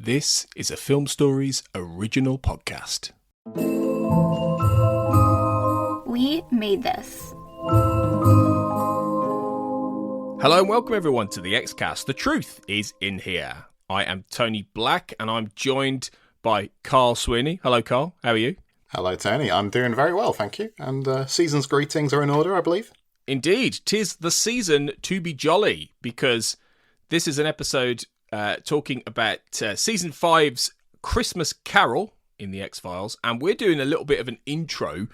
This is a Film Stories original podcast. We made this. Hello and welcome everyone to the Xcast. The truth is in here. I am Tony Black and I'm joined by Carl Sweeney. Hello Carl, how are you? Hello Tony, I'm doing very well, thank you. And season's greetings are in order, I believe. Indeed, 'tis the season to be jolly, because this is an episode talking about Season 5's Christmas Carol in the X-Files, and we're doing a little bit of an intro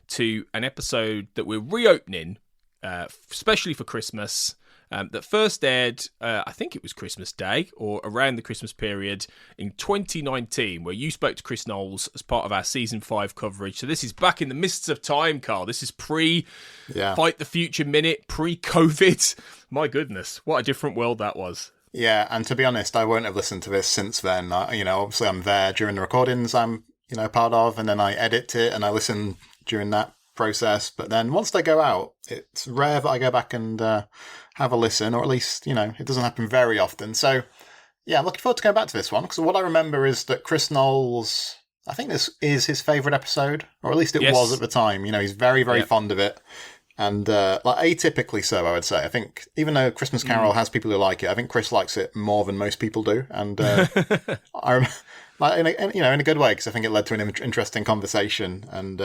to an episode that we're reopening, especially for Christmas, that first aired, I think it was Christmas Day, or around the Christmas period in 2019, where you spoke to Chris Knowles as part of our Season 5 coverage. So this is back in the mists of time, Carl. This is pre-Fight the Future Minute, pre-COVID. My goodness, what a different world that was. Yeah, and to be honest, I won't have listened to this since then. Obviously I'm there during the recordings I'm, part of, and then I edit it and I listen during that process. But then once they go out, it's rare that I go back and have a listen, or at least, it doesn't happen very often. So, yeah, I'm looking forward to going back to this one, because what I remember is that Chris Knowles, I think this is his favourite episode, or at least it was at the time. He's very, very fond of it. And atypically so, I would say. I think even though Christmas Carol has people who like it, I think Chris likes it more than most people do. And in a good way, because I think it led to an interesting conversation. And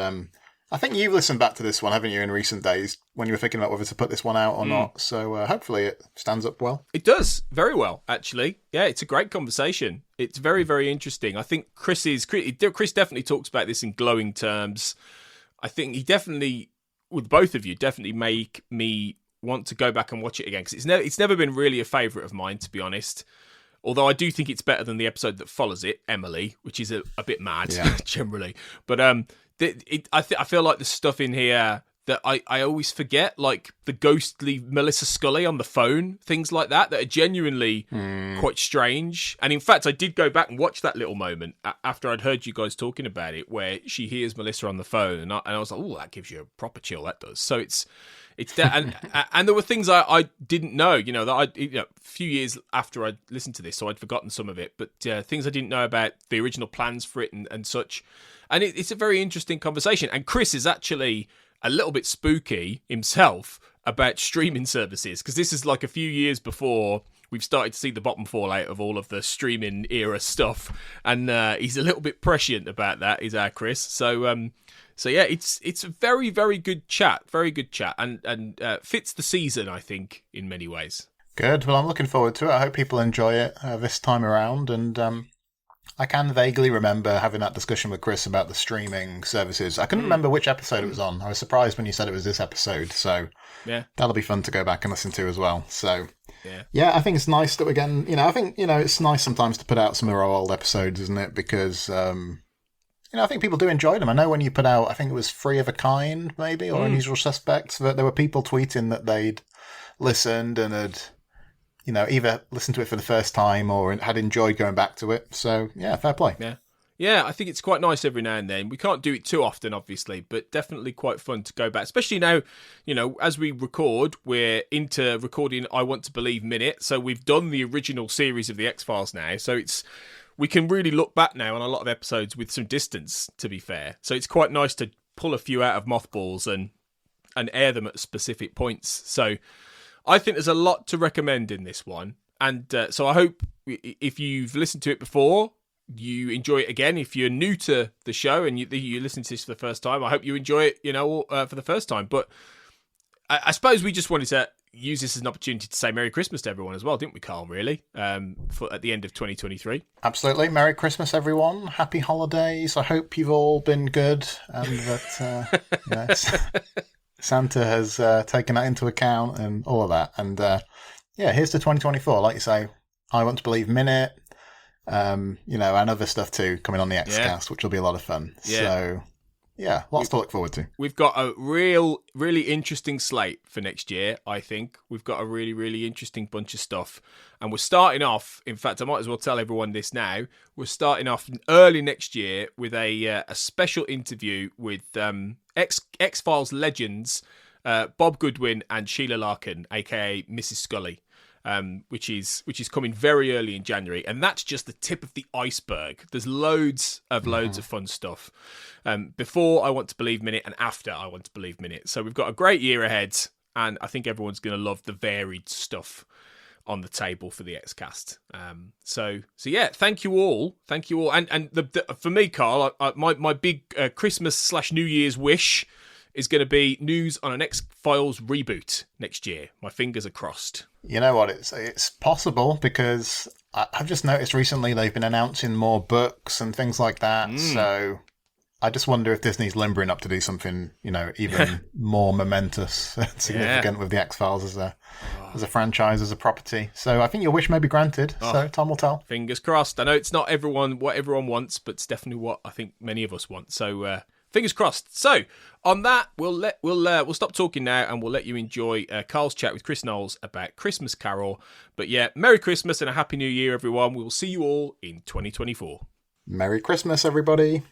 I think you've listened back to this one, haven't you, in recent days, when you were thinking about whether to put this one out or not. So hopefully it stands up well. It does very well, actually. Yeah, it's a great conversation. It's very, very interesting. I think Chris definitely talks about this in glowing terms. I think he definitely, with both of you, definitely make me want to go back and watch it again, because it's never been really a favourite of mine, to be honest. Although I do think it's better than the episode that follows it, Emily, which is a bit mad, generally. But I feel like the stuff in here that I always forget, like the ghostly Melissa Scully on the phone, things like that are genuinely quite strange. And in fact, I did go back and watch that little moment after I'd heard you guys talking about it, where she hears Melissa on the phone, and I was like, oh, that gives you a proper chill, that does. So it's that, and there were things I didn't know, that a few years after I'd listened to this, so I'd forgotten some of it, but things I didn't know about the original plans for it and such. And it's a very interesting conversation. And Chris is actually a little bit spooky himself about streaming services, because this is like a few years before we've started to see the bottom fall out of all of the streaming era stuff. And he's a little bit prescient about that, is our Chris. So yeah, it's a very, very good chat. Very good chat. And fits the season, I think, in many ways. Good. Well, I'm looking forward to it. I hope people enjoy it this time around. And I can vaguely remember having that discussion with Chris about the streaming services. I couldn't remember which episode it was on. I was surprised when you said it was this episode. So yeah, that'll be fun to go back and listen to as well. So yeah, I think it's nice that we're getting, I think, it's nice sometimes to put out some of our old episodes, isn't it? Because, I think people do enjoy them. I know when you put out, I think it was Three of a Kind, maybe, or Unusual Suspects, that there were people tweeting that they'd listened and had, either listened to it for the first time or had enjoyed going back to it. So, yeah, fair play. Yeah, I think it's quite nice every now and then. We can't do it too often, obviously, but definitely quite fun to go back. Especially now, as we record, we're into recording I Want to Believe Minute. So we've done the original series of the X-Files now. So we can really look back now on a lot of episodes with some distance, to be fair. So it's quite nice to pull a few out of mothballs and air them at specific points. So I think there's a lot to recommend in this one. And so I hope if you've listened to it before, you enjoy it again. If you're new to the show and you listen to this for the first time, I hope you enjoy it, for the first time. But I suppose we just wanted to use this as an opportunity to say Merry Christmas to everyone as well, didn't we, Carl, really? At the end of 2023. Absolutely. Merry Christmas, everyone. Happy holidays. I hope you've all been good and that Santa has taken that into account and all of that. And here's to 2024. Like you say, I Want to Believe Minute, and other stuff too coming on the Xcast, which will be a lot of fun. Yeah. So, yeah, lots to look forward to. We've got a really interesting slate for next year, I think. We've got a really, really interesting bunch of stuff. And we're starting off, in fact, I might as well tell everyone this now, we're starting off early next year with a special interview with X-Files legends Bob Goodwin and Sheila Larkin, a.k.a. Mrs. Scully. which is coming very early in January, and that's just the tip of the iceberg. There's loads of fun stuff before I Want to Believe Minute and after I Want to Believe Minute. So we've got a great year ahead, and I think everyone's going to love the varied stuff on the table for the Xcast. So yeah, thank you all, and for me, Carl, my big Christmas/New Year's wish is going to be news on an X-Files reboot next year. My fingers are crossed. You know what? It's possible because I've just noticed recently they've been announcing more books and things like that. So I just wonder if Disney's limbering up to do something, even more momentous and significant with the X-Files as a franchise, as a property. So I think your wish may be granted. So time will tell. Fingers crossed. I know it's not what everyone wants, but it's definitely what I think many of us want. So fingers crossed. So on that, we'll stop talking now and we'll let you enjoy Carl's chat with Chris Knowles about Christmas Carol. But yeah, Merry Christmas and a Happy New Year, everyone. We will see you all in 2024. Merry Christmas, everybody.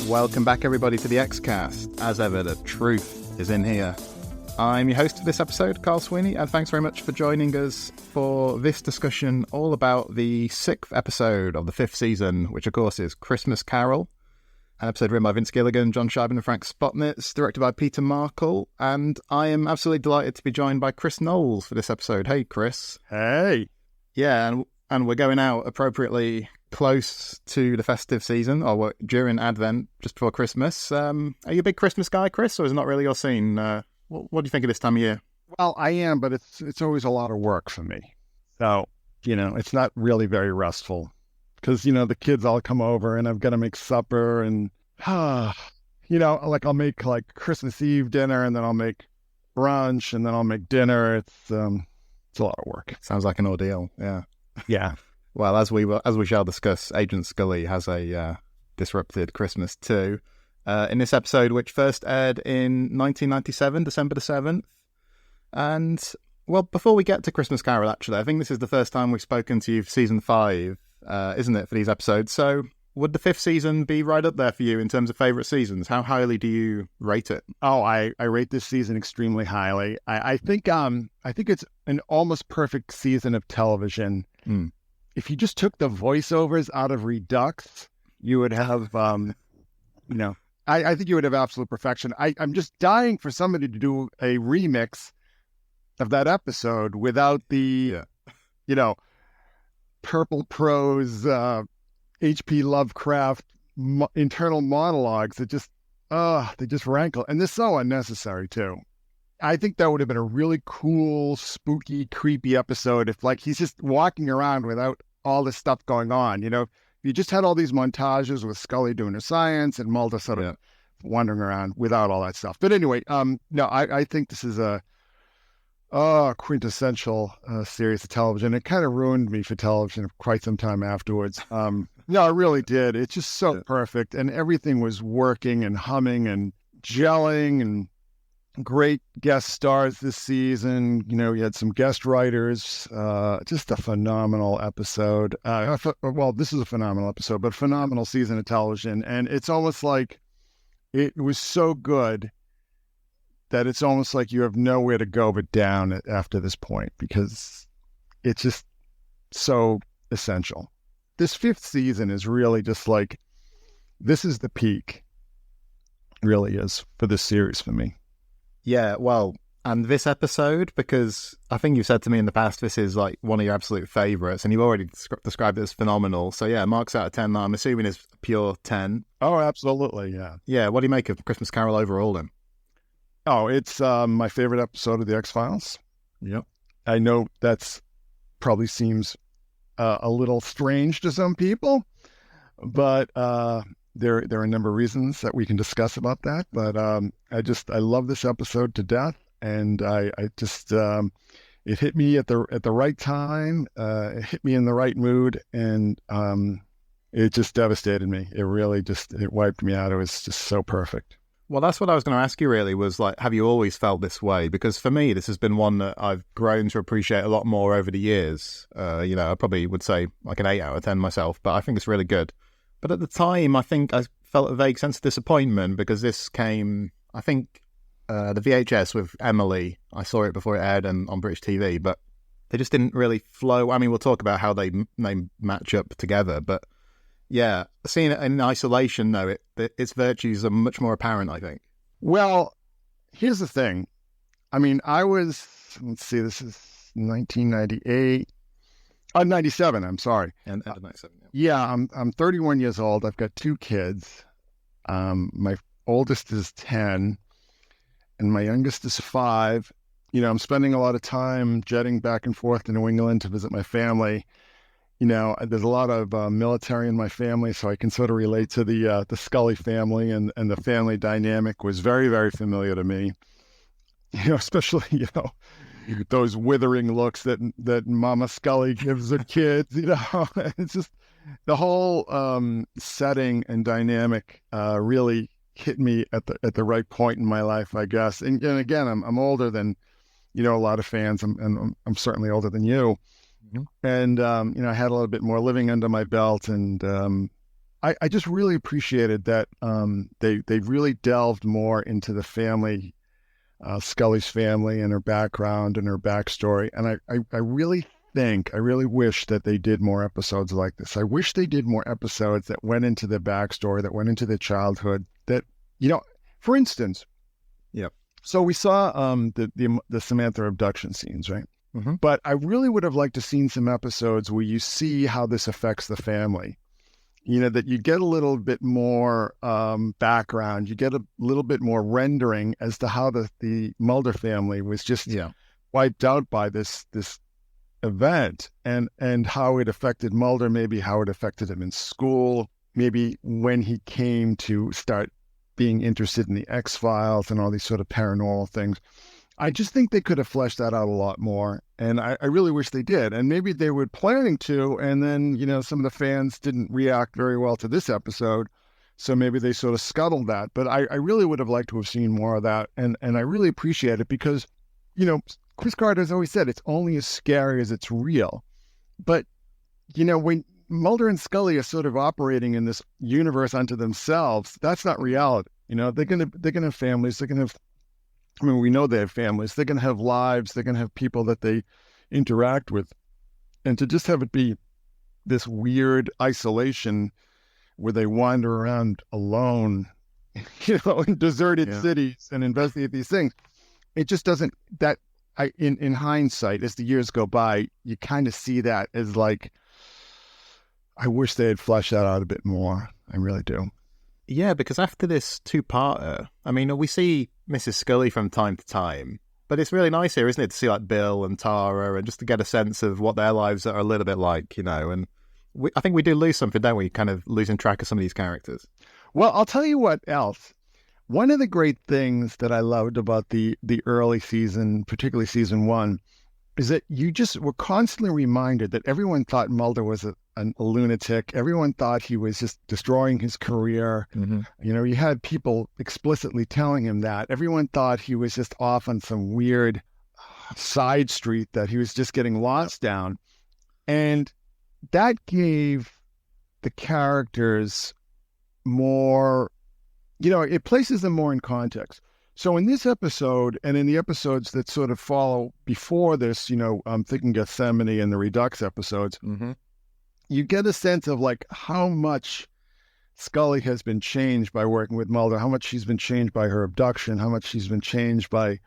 Welcome back, everybody, to the Xcast. As ever, the truth is in here. I'm your host of this episode, Carl Sweeney, and thanks very much for joining us for this discussion all about the 6th episode of the 5th season, which, of course, is Christmas Carol. An episode written by Vince Gilligan, John Scheiben and Frank Spotnitz, directed by Peter Markle, and I am absolutely delighted to be joined by Chris Knowles for this episode. Hey, Chris. Hey. Yeah, and we're going out appropriately close to the festive season, or during Advent, just before Christmas. Are you a big Christmas guy, Chris, or is it not really your scene? What do you think of this time of year? Well, I am, but it's always a lot of work for me. So, it's not really very restful because, the kids all come over and I've got to make supper and, I'll make Christmas Eve dinner and then I'll make brunch and then I'll make dinner. It's a lot of work. Sounds like an ordeal. Yeah. Yeah. Well, as we shall discuss, Agent Scully has a disrupted Christmas too. In this episode, which first aired in 1997, December the 7th. And, well, before we get to Christmas Carol, actually, I think this is the first time we've spoken to you for Season 5, isn't it, for these episodes? So would the 5th season be right up there for you in terms of favourite seasons? How highly do you rate it? Oh, I rate this season extremely highly. I think it's an almost perfect season of television. If you just took the voiceovers out of Redux, you would have, I think you would have absolute perfection. I'm just dying for somebody to do a remix of that episode without the, purple prose, H.P. Lovecraft internal monologues that they just rankle. And they're so unnecessary, too. I think that would have been a really cool, spooky, creepy episode if, he's just walking around without all this stuff going on. You just had all these montages with Scully doing her science and Mulder sort of wandering around without all that stuff. But anyway, I think this is a quintessential series of television. It kind of ruined me for television for quite some time afterwards. No, it really did. It's just so perfect, and everything was working and humming and gelling, and great guest stars this season. You had some guest writers. Just a phenomenal episode. This is a phenomenal episode, but phenomenal season of television. And it's almost like it was so good that it's almost like you have nowhere to go but down after this point, because it's just so essential. This 5th season is really just this is the peak. It really is for this series for me. Yeah, well, and this episode, because I think you've said to me in the past this is one of your absolute favourites, and you've already described it as phenomenal. So yeah, marks out of 10 now. I'm assuming it's pure 10. Oh, absolutely, yeah. Yeah, what do you make of Christmas Carol overall then? Oh, it's my favourite episode of The X-Files. Yep. I know that's probably seems a little strange to some people, but there are a number of reasons that we can discuss about that. But I love this episode to death. and I just it hit me at the right time. It hit me in the right mood, and it just devastated me. It really it wiped me out. It was just so perfect. Well, that's what I was going to ask you really was like, have you always felt this way? Because for me, this has been one that I've grown to appreciate a lot more over the years. I probably would say like an 8 out of 10 myself, but I think it's really good. But at the time, I think I felt a vague sense of disappointment because this came, I think, the VHS with Emily. I saw it before it aired on British TV, but they just didn't really flow. I mean, we'll talk about how they match up together, but yeah, seeing it in isolation, though, its virtues are much more apparent, I think. Well, here's the thing. I mean, let's see, this is 1998. 97, I'm sorry. And 97, yeah. Yeah, I'm 31 years old. I've got 2 kids. My oldest is 10, and my youngest is 5. I'm spending a lot of time jetting back and forth to New England to visit my family. There's a lot of military in my family, so I can sort of relate to the Scully family, and the family dynamic was very, very familiar to me. Especially, those withering looks that Mama Scully gives her kids. It's just the whole setting and dynamic really hit me at the right point in my life, I guess. And again, I'm older than a lot of fans, and I'm certainly older than you. And, I had a little bit more living under my belt, and I just really appreciated that they really delved more into the family, Scully's family and her background and her backstory. And I really wish that they did more episodes like this. I wish they did more episodes that went into their backstory, that went into their childhood, that, for instance. Yep. So we saw the Samantha abduction scenes, right? Mm-hmm. But I really would have liked to seen some episodes where you see how this affects the family. That you get a little bit more background, you get a little bit more rendering as to how the Mulder family was just wiped out by this event, and how it affected Mulder, maybe how it affected him in school, maybe when he came to start being interested in the X-Files and all these sort of paranormal things. I just think they could have fleshed that out a lot more, and I really wish they did. And maybe they were planning to, and then, some of the fans didn't react very well to this episode, so maybe they sort of scuttled that. But I really would have liked to have seen more of that, and I really appreciate it because, Chris Carter's always said it's only as scary as it's real. But, when Mulder and Scully are sort of operating in this universe unto themselves, that's not reality. They're gonna have families, they're gonna have, we know they have families. They're going to have lives. They're going to have people that they interact with. And to just have it be this weird isolation where they wander around alone, in deserted cities and investigate these things, it just doesn't, in hindsight, as the years go by, you kind of see that as like, I wish they had fleshed that out a bit more. I really do. Yeah, because after this 2-parter, we see Mrs. Scully from time to time, but it's really nice here, isn't it, to see like Bill and Tara, and just to get a sense of what their lives are a little bit like, and I think we do lose something, don't we? Kind of losing track of some of ththese characters. Well, I'll tell you what else. One of the great things that I loved about the early season, particularly season 1, is that you just were constantly reminded that everyone thought Mulder was a lunatic. Everyone thought he was just destroying his career. Mm-hmm. You had people explicitly telling him that. Everyone thought he was just off on some weird side street that he was just getting lost down. And that gave the characters more, it places them more in context. So in this episode, and in the episodes that sort of follow before this, I'm thinking Gethsemane and the Redux episodes, mm-hmm. you get a sense of like how much Scully has been changed by working with Mulder, how much she's been changed by her abduction, how much she's been changed by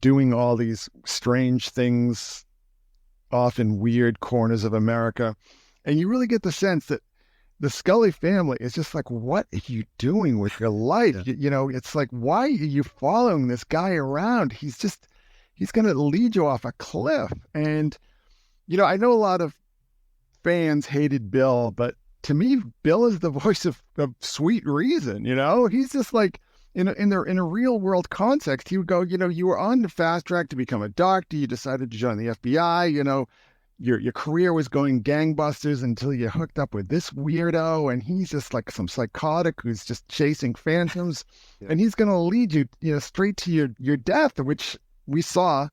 doing all these strange things off in weird corners of America. And you really get the sense that the Scully family is just like, what are you doing with your life? Yeah. It's like, why are you following this guy around? He's going to lead you off a cliff. And, I know a lot of fans hated Bill, but to me, Bill is the voice of sweet reason. He's just like, in a real world context, he would go, you were on the fast track to become a doctor. You decided to join the FBI. Your career was going gangbusters until you hooked up with this weirdo, and he's just like some psychotic who's just chasing phantoms, and he's going to lead you, straight to your death, which we saw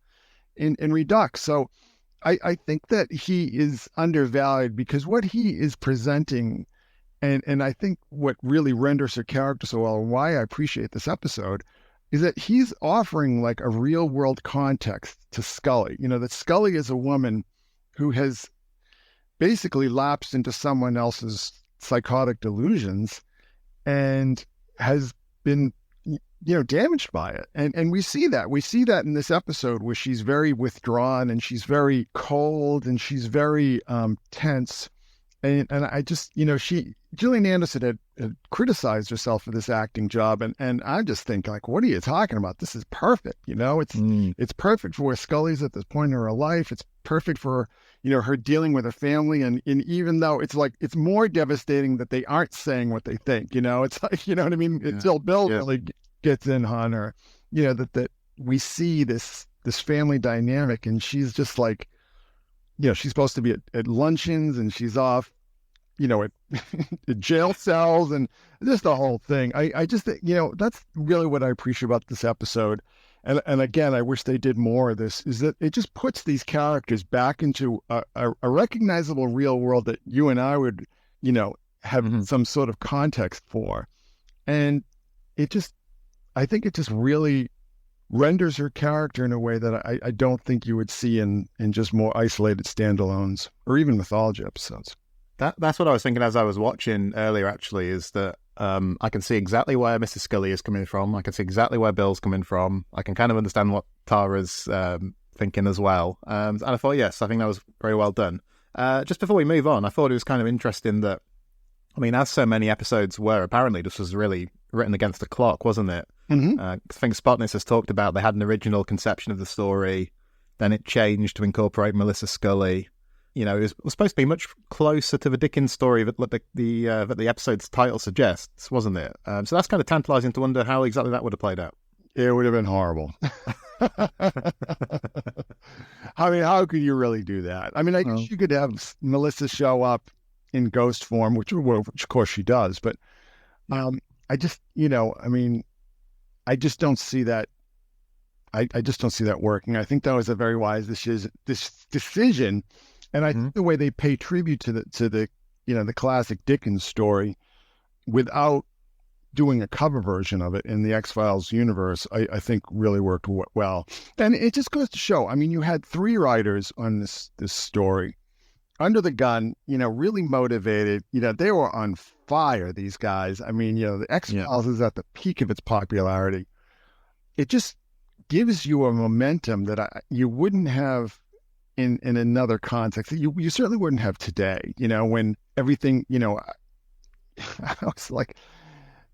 in Redux. So I think that he is undervalued because what he is presenting, and I think what really renders her character so well, and why I appreciate this episode, is that he's offering like a real world context to Scully. That Scully is a woman who has basically lapsed into someone else's psychotic delusions and has been, damaged by it. And we see that. We see that in this episode where she's very withdrawn and she's very cold and she's very tense. And I just, Gillian Anderson had criticized herself for this acting job. And I just think, like, what are you talking about? This is perfect. It's perfect for where Scully's at this point in her life. It's perfect for, her dealing with her family. And even though it's like, it's more devastating that they aren't saying what they think, it's like, you know what I mean? Until Bill really gets in on her, that we see this family dynamic, and she's just like, she's supposed to be at luncheons, and she's off, at jail cells, and just the whole thing. I just think, that's really what I appreciate about this episode. And again, I wish they did more of this, is that it just puts these characters back into a recognizable real world that you and I would, have some sort of context for. And I think it just really renders her character in a way that I don't think you would see in just more isolated standalones or even mythology episodes. That's what I was thinking as I was watching earlier, actually, is that I can see exactly where Mrs. Scully is coming from. I can see exactly where Bill's coming from. I can kind of understand what Tara's thinking as well. And I thought, yes, I think that was very well done. Just before we move on, I thought it was kind of interesting that, as so many episodes were, apparently this was really written against the clock, wasn't it? Mm-hmm. I think Spotness has talked about they had an original conception of the story, then it changed to incorporate Melissa Scully. It was supposed to be much closer to the Dickens story that the episode's title suggests, wasn't it? So that's kind of tantalizing to wonder how exactly that would have played out. It would have been horrible. How could you really do that? I guess you could have Melissa show up in ghost form, which of course she does, but I just don't see that. I just don't see that working. I think that was a very wise decision. And I think the way they pay tribute to the classic Dickens story without doing a cover version of it in the X-Files universe, I think really worked well. And it just goes to show, you had 3 writers on this story under the gun, really motivated, they were on fire, these guys. The X-Files is at the peak of its popularity. It just gives you a momentum that you wouldn't have in another context. You certainly wouldn't have today, when everything, I was like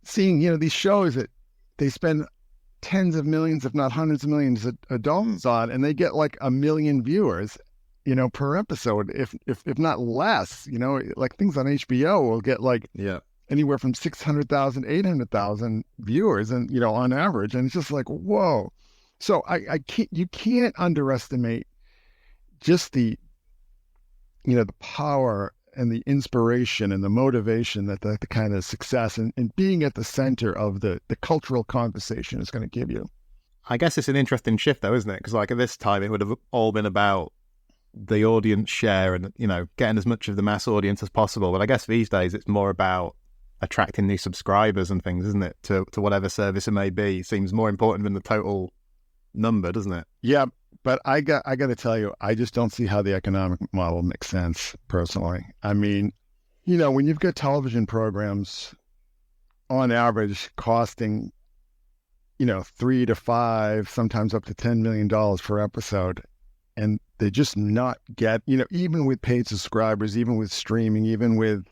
seeing, these shows that they spend tens of millions, if not hundreds of millions of dollars on, and they get like 1 million viewers, per episode, if not less, like things on HBO will get like anywhere from 600,000, 800,000 viewers, and, on average. And it's just like, whoa. So you can't underestimate just the power and the inspiration and the motivation that the kind of success and being at the center of the cultural conversation is going to give you. I guess it's an interesting shift though, isn't it? Because like at this time, it would have all been about the audience share and, getting as much of the mass audience as possible. But I guess these days it's more about attracting new subscribers and things, isn't it? To whatever service it may be. It seems more important than the total number, doesn't it? Yeah. But I got to tell you, I just don't see how the economic model makes sense, personally. When you've got television programs on average costing, $3 to $5, sometimes up to $10 million per episode, and they just not get, even with paid subscribers, even with streaming, even with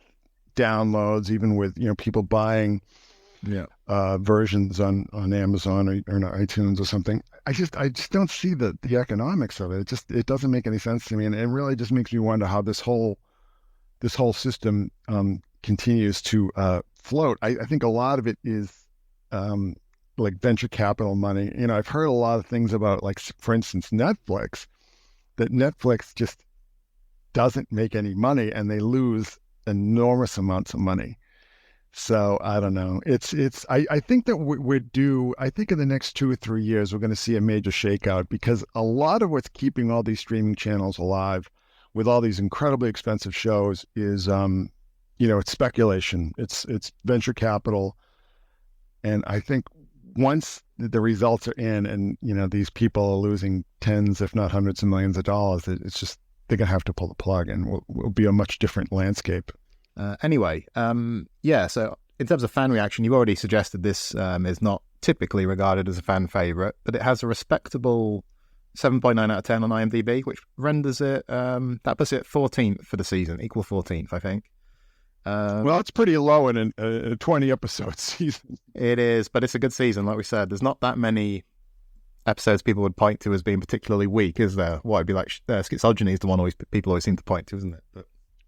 downloads, even with, people buying versions on Amazon or iTunes or something. I just don't see the economics of it. It doesn't make any sense to me, and it really just makes me wonder how this whole system continues to float. I think a lot of it is like venture capital money. I've heard a lot of things about, like, for instance, Netflix, that Netflix just doesn't make any money and they lose enormous amounts of money. So I don't know. I think that we're due. I think in the next 2 or 3 years, we're going to see a major shakeout, because a lot of what's keeping all these streaming channels alive with all these incredibly expensive shows is, it's speculation. It's venture capital. And I think once the results are in and, these people are losing tens, if not hundreds of millions of dollars, it's just, they're going to have to pull the plug, and will be a much different landscape. Anyway, so in terms of fan reaction, you've already suggested this is not typically regarded as a fan favourite, but it has a respectable 7.9 out of 10 on IMDb, which renders it, that puts it 14th for the season, equal 14th, I think. Well, it's pretty low in a 20-episode season. It is, but it's a good season, like we said. There's not that many episodes people would point to as being particularly weak, is there? What, it'd be like Schizogeny is the one people always seem to point to, isn't it? But...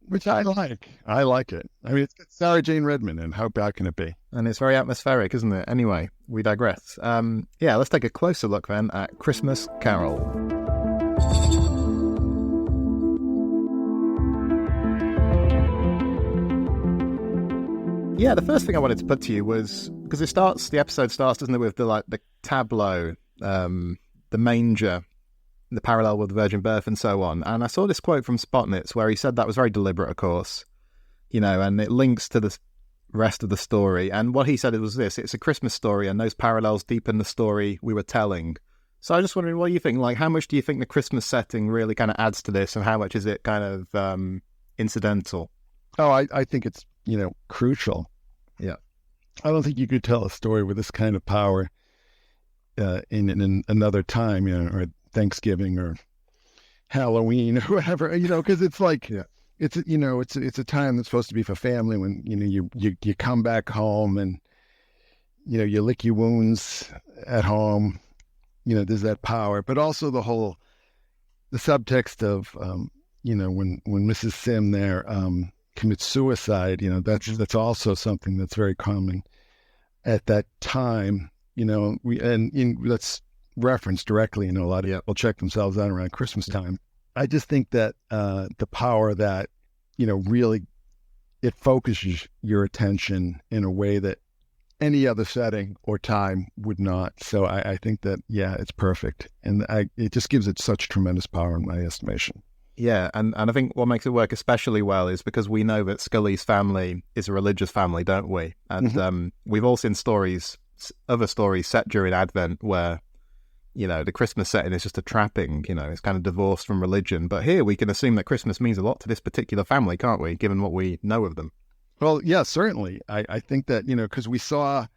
Which I like. I like it. I mean, it's got Sarah Jane Redmond, and how bad can it be? And it's very atmospheric, isn't it? Anyway, we digress. Let's take a closer look then at Christmas Carol. Yeah, the first thing I wanted to put to you was, because the episode starts, doesn't it, with the tableau, the manger, the parallel with the virgin birth and so on. And I saw this quote from Spotnitz where he said that was very deliberate, of course, and it links to the rest of the story. And what he said was this: it's a Christmas story, and those parallels deepen the story we were telling. So I was just wondering, what do you think? Like, how much do you think the Christmas setting really kind of adds to this, and how much is it kind of incidental? Oh, I think it's, crucial. Yeah. I don't think you could tell a story with this kind of power in another time, or Thanksgiving or Halloween or whatever, because it's like, it's a time that's supposed to be for family, when, you come back home and, you lick your wounds at home, there's that power, but also the subtext of, when Mrs. Sim there commits suicide, that's also something that's very common at that time, that's referenced directly. A lot of people check themselves out around Christmas time. I just think that the power that, really it focuses your attention in a way that any other setting or time would not. So I think that, it's perfect. And it just gives it such tremendous power in my estimation. Yeah, and I think what makes it work especially well is because we know that Scully's family is a religious family, don't we? And we've all seen other stories set during Advent where, the Christmas setting is just a trapping, it's kind of divorced from religion. But here we can assume that Christmas means a lot to this particular family, can't we, given what we know of them? Well, yeah, certainly. I think that, because we saw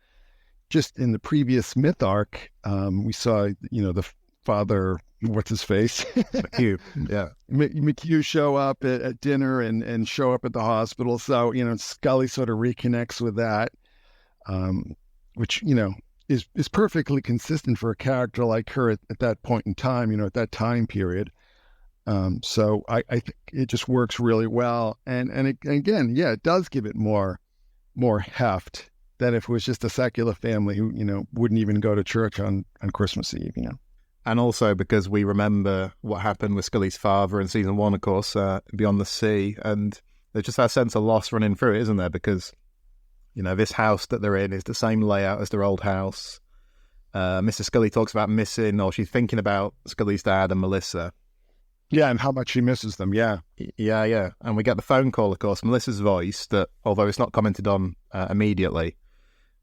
just in the previous myth arc, we saw, the father, what's his face? McHugh. Yeah. McHugh show up at dinner and show up at the hospital. So, Scully sort of reconnects with that, which, is perfectly consistent for a character like her at that point in time, at that time period. So I think it just works really well. And again, it does give it more heft than if it was just a secular family who, wouldn't even go to church on Christmas Eve, And also because we remember what happened with Scully's father in season 1, of course, Beyond the Sea. And there's just that sense of loss running through it, isn't there? Because, this house that they're in is the same layout as their old house. Mrs. Scully talks about missing, or she's thinking about Scully's dad and Melissa. Yeah, and how much she misses them, yeah. Yeah. And we get the phone call, of course, Melissa's voice, that, although it's not commented on immediately,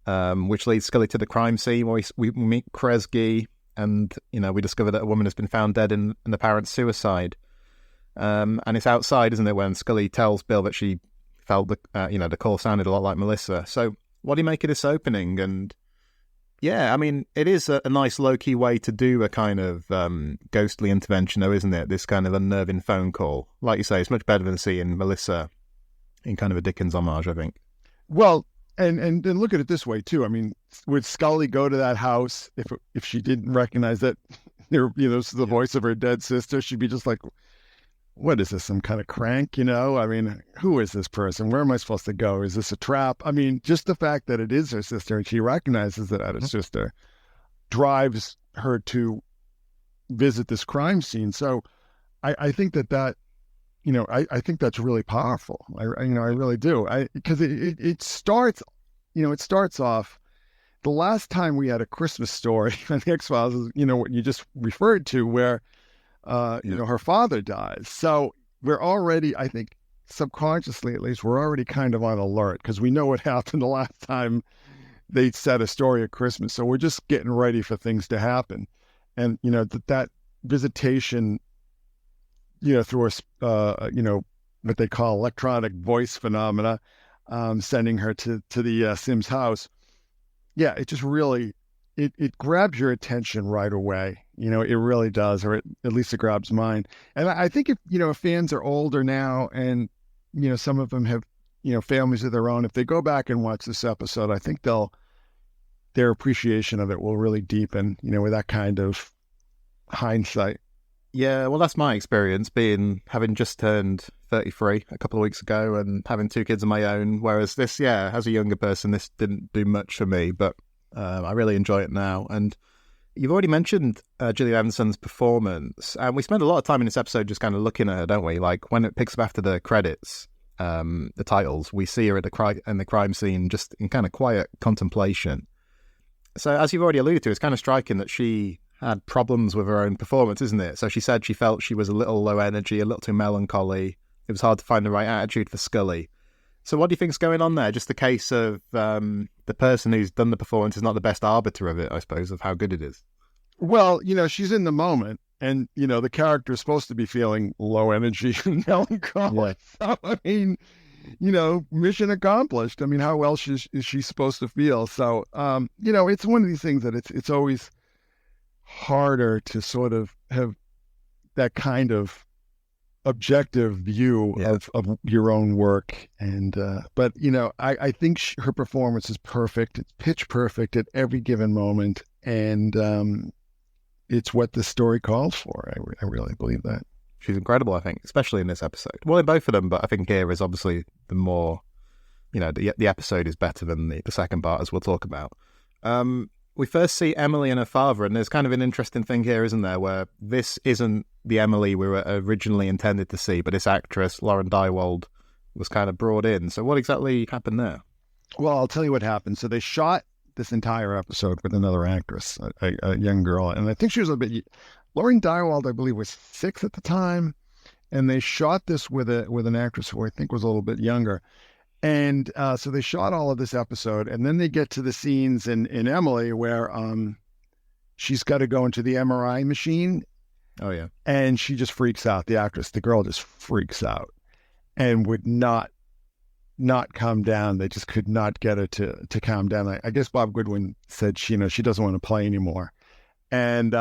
which leads Scully to the crime scene where we meet Kresge, and, we discover that a woman has been found dead in an apparent suicide. And it's outside, isn't it, when Scully tells Bill that she felt the call sounded a lot like Melissa. So what do you make of this opening? And yeah, I mean, it is a nice low-key way to do a kind of ghostly intervention, though, isn't it? This kind of unnerving phone call. Like you say, it's much better than seeing Melissa in kind of a Dickens homage, I think. Well, and look at it this way, too. I mean, would Scully go to that house if she didn't recognize that this is the voice of her dead sister? She'd be just like, what is this, some kind of crank, I mean, who is this person? Where am I supposed to go? Is this a trap? I mean, just the fact that it is her sister and she recognizes that as her sister drives her to visit this crime scene. So I think that I think that's really powerful. I really do. Because it starts, it starts off, the last time we had a Christmas story on the X-Files is, what you just referred to, where, her father dies. So we're already, I think, subconsciously at least, we're already kind of on alert because we know what happened the last time they said a story at Christmas. So we're just getting ready for things to happen. And, that visitation, through what they call electronic voice phenomena, sending her to the Sims house. Yeah, it just really, it grabs your attention right away. It really does, or at least it grabs mine. And I think if fans are older now and, some of them have, families of their own, if they go back and watch this episode, I think their appreciation of it will really deepen, with that kind of hindsight. Yeah, well, that's my experience, having just turned 33 a couple of weeks ago and having 2 kids of my own. Whereas this, as a younger person, this didn't do much for me, but I really enjoy it now. And you've already mentioned Gillian Anderson's performance, and we spend a lot of time in this episode just kind of looking at her, don't we? Like when it picks up after the credits, the titles, we see her at the crime scene just in kind of quiet contemplation. So as you've already alluded to, it's kind of striking that she had problems with her own performance, isn't it? So she said she felt she was a little low energy, a little too melancholy. It was hard to find the right attitude for Scully. So what do you think's going on there? Just the case of the person who's done the performance is not the best arbiter of it, I suppose, of how good it is. Well, she's in the moment, and, the character is supposed to be feeling low energy and melancholy. Yeah. So, I mean, mission accomplished. I mean, how else is she supposed to feel? So, it's one of these things that it's always harder to sort of have that kind of objective view of your own work. And but I think her performance is perfect. It's pitch perfect at every given moment, and it's what the story calls for. I really believe that. She's incredible, I think, especially in this episode. Well, in both of them, but I think here is obviously the more, the episode is better than the second part, as we'll talk about. We first see Emily and her father, and there's kind of an interesting thing here, isn't there, where this isn't the Emily we were originally intended to see, but this actress, Lauren Dywald, was kind of brought in. So what exactly happened there? Well, I'll tell you what happened. So they shot this entire episode with another actress, a young girl, and I think she was a bit... Lauren Dywald, I believe, was 6 at the time, and they shot this with an actress who I think was a little bit younger. And so they shot all of this episode, and then they get to the scenes in Emily where she's got to go into the MRI machine. Oh, yeah. And she just freaks out. The actress, the girl just freaks out and would not calm down. They just could not get her to calm down. I guess Bob Goodwin said she doesn't want to play anymore. And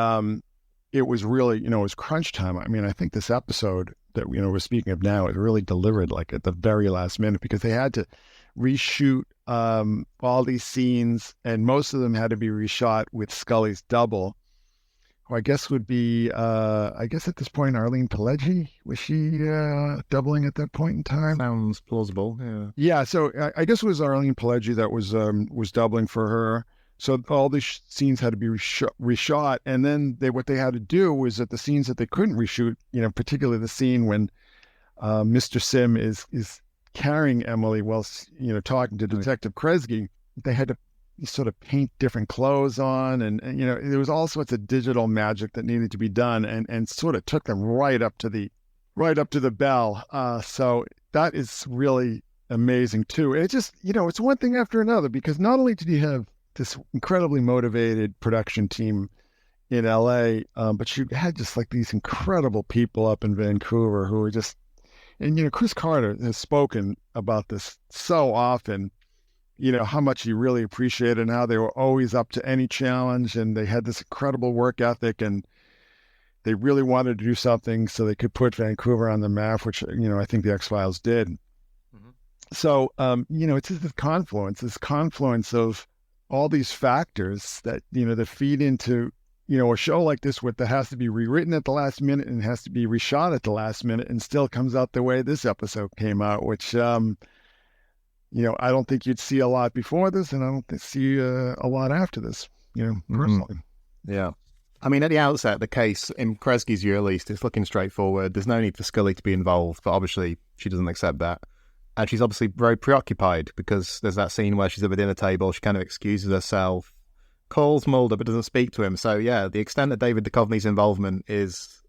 it was really, it was crunch time. I mean, I think this episode that, we're speaking of now, it really delivered like at the very last minute because they had to reshoot all these scenes, and most of them had to be reshot with Scully's double, who I guess would be, at this point, Arlene Pileggi. Was she doubling at that point in time? Sounds plausible, yeah. Yeah, so I guess it was Arlene Pileggi that was doubling for her. So all these scenes had to be reshot, and then what they had to do was that the scenes that they couldn't reshoot, particularly the scene when Mr. Sim is carrying Emily while talking to Detective Kresge, they had to sort of paint different clothes on, and there was all sorts of digital magic that needed to be done, and sort of took them right up to the bell. So that is really amazing too. It just it's one thing after another, because not only did you have this incredibly motivated production team in LA, but you had just like these incredible people up in Vancouver who were just, and Chris Carter has spoken about this so often, how much he really appreciated and how they were always up to any challenge, and they had this incredible work ethic, and they really wanted to do something so they could put Vancouver on the map, which I think the X-Files did. Mm-hmm. So it's just this confluence of all these factors that that feed into a show like this that has to be rewritten at the last minute and has to be reshot at the last minute and still comes out the way this episode came out, which, I don't think you'd see a lot before this, and I don't see a lot after this, personally. Yeah. I mean, at the outset, the case, in Kresge's view at least, it's looking straightforward. There's no need for Scully to be involved, but obviously she doesn't accept that. And she's obviously very preoccupied because there's that scene where she's at the dinner table, she kind of excuses herself, calls Mulder but doesn't speak to him. So yeah, the extent of David Duchovny's involvement is,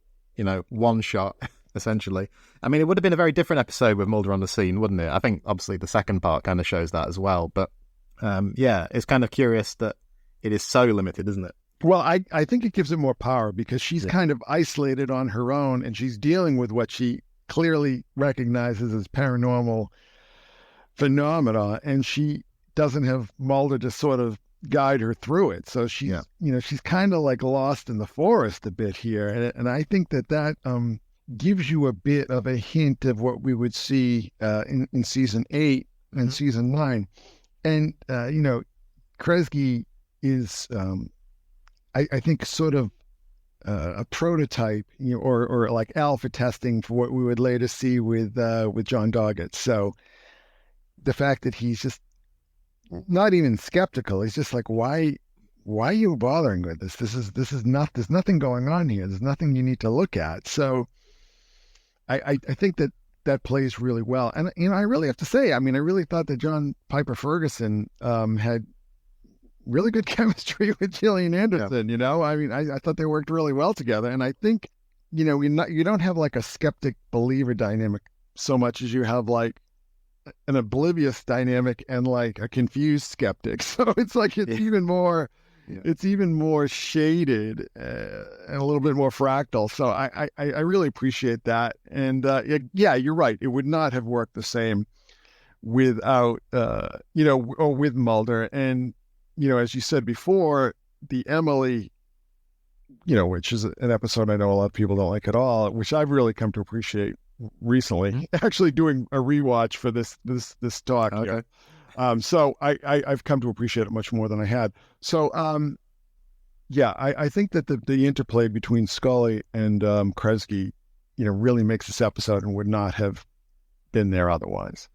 one shot, essentially. I mean, it would have been a very different episode with Mulder on the scene, wouldn't it? I think obviously the second part kind of shows that as well. But it's kind of curious that it is so limited, isn't it? Well, I think it gives it more power because she's kind of isolated on her own, and she's dealing with what she clearly recognizes as paranormal phenomena, and she doesn't have Mulder to sort of guide her through it. So she's, she's kind of like lost in the forest a bit here. And I think that gives you a bit of a hint of what we would see in season 8 and season 9. And, Kresge is, I think, sort of a prototype, or like alpha testing for what we would later see with John Doggett. So the fact that he's just not even skeptical, he's just like, why are you bothering with this? There's nothing going on here. There's nothing you need to look at. So I think that plays really well. And, I really have to say, I really thought that John Piper Ferguson had really good chemistry with Gillian Anderson. Yeah. I thought they worked really well together. And I think, you don't have like a skeptic believer dynamic so much as you have like an oblivious dynamic and like a confused skeptic. So it's like even more shaded and a little bit more fractal. So I really appreciate that. And you're right. It would not have worked the same without or with Mulder. And as you said before, the Emily, which is an episode I know a lot of people don't like at all, which I've really come to appreciate recently, actually doing a rewatch for this talk. Okay. Here. So I've come to appreciate it much more than I had. So, I think that the interplay between Scully and Kresge, really makes this episode and would not have been there otherwise.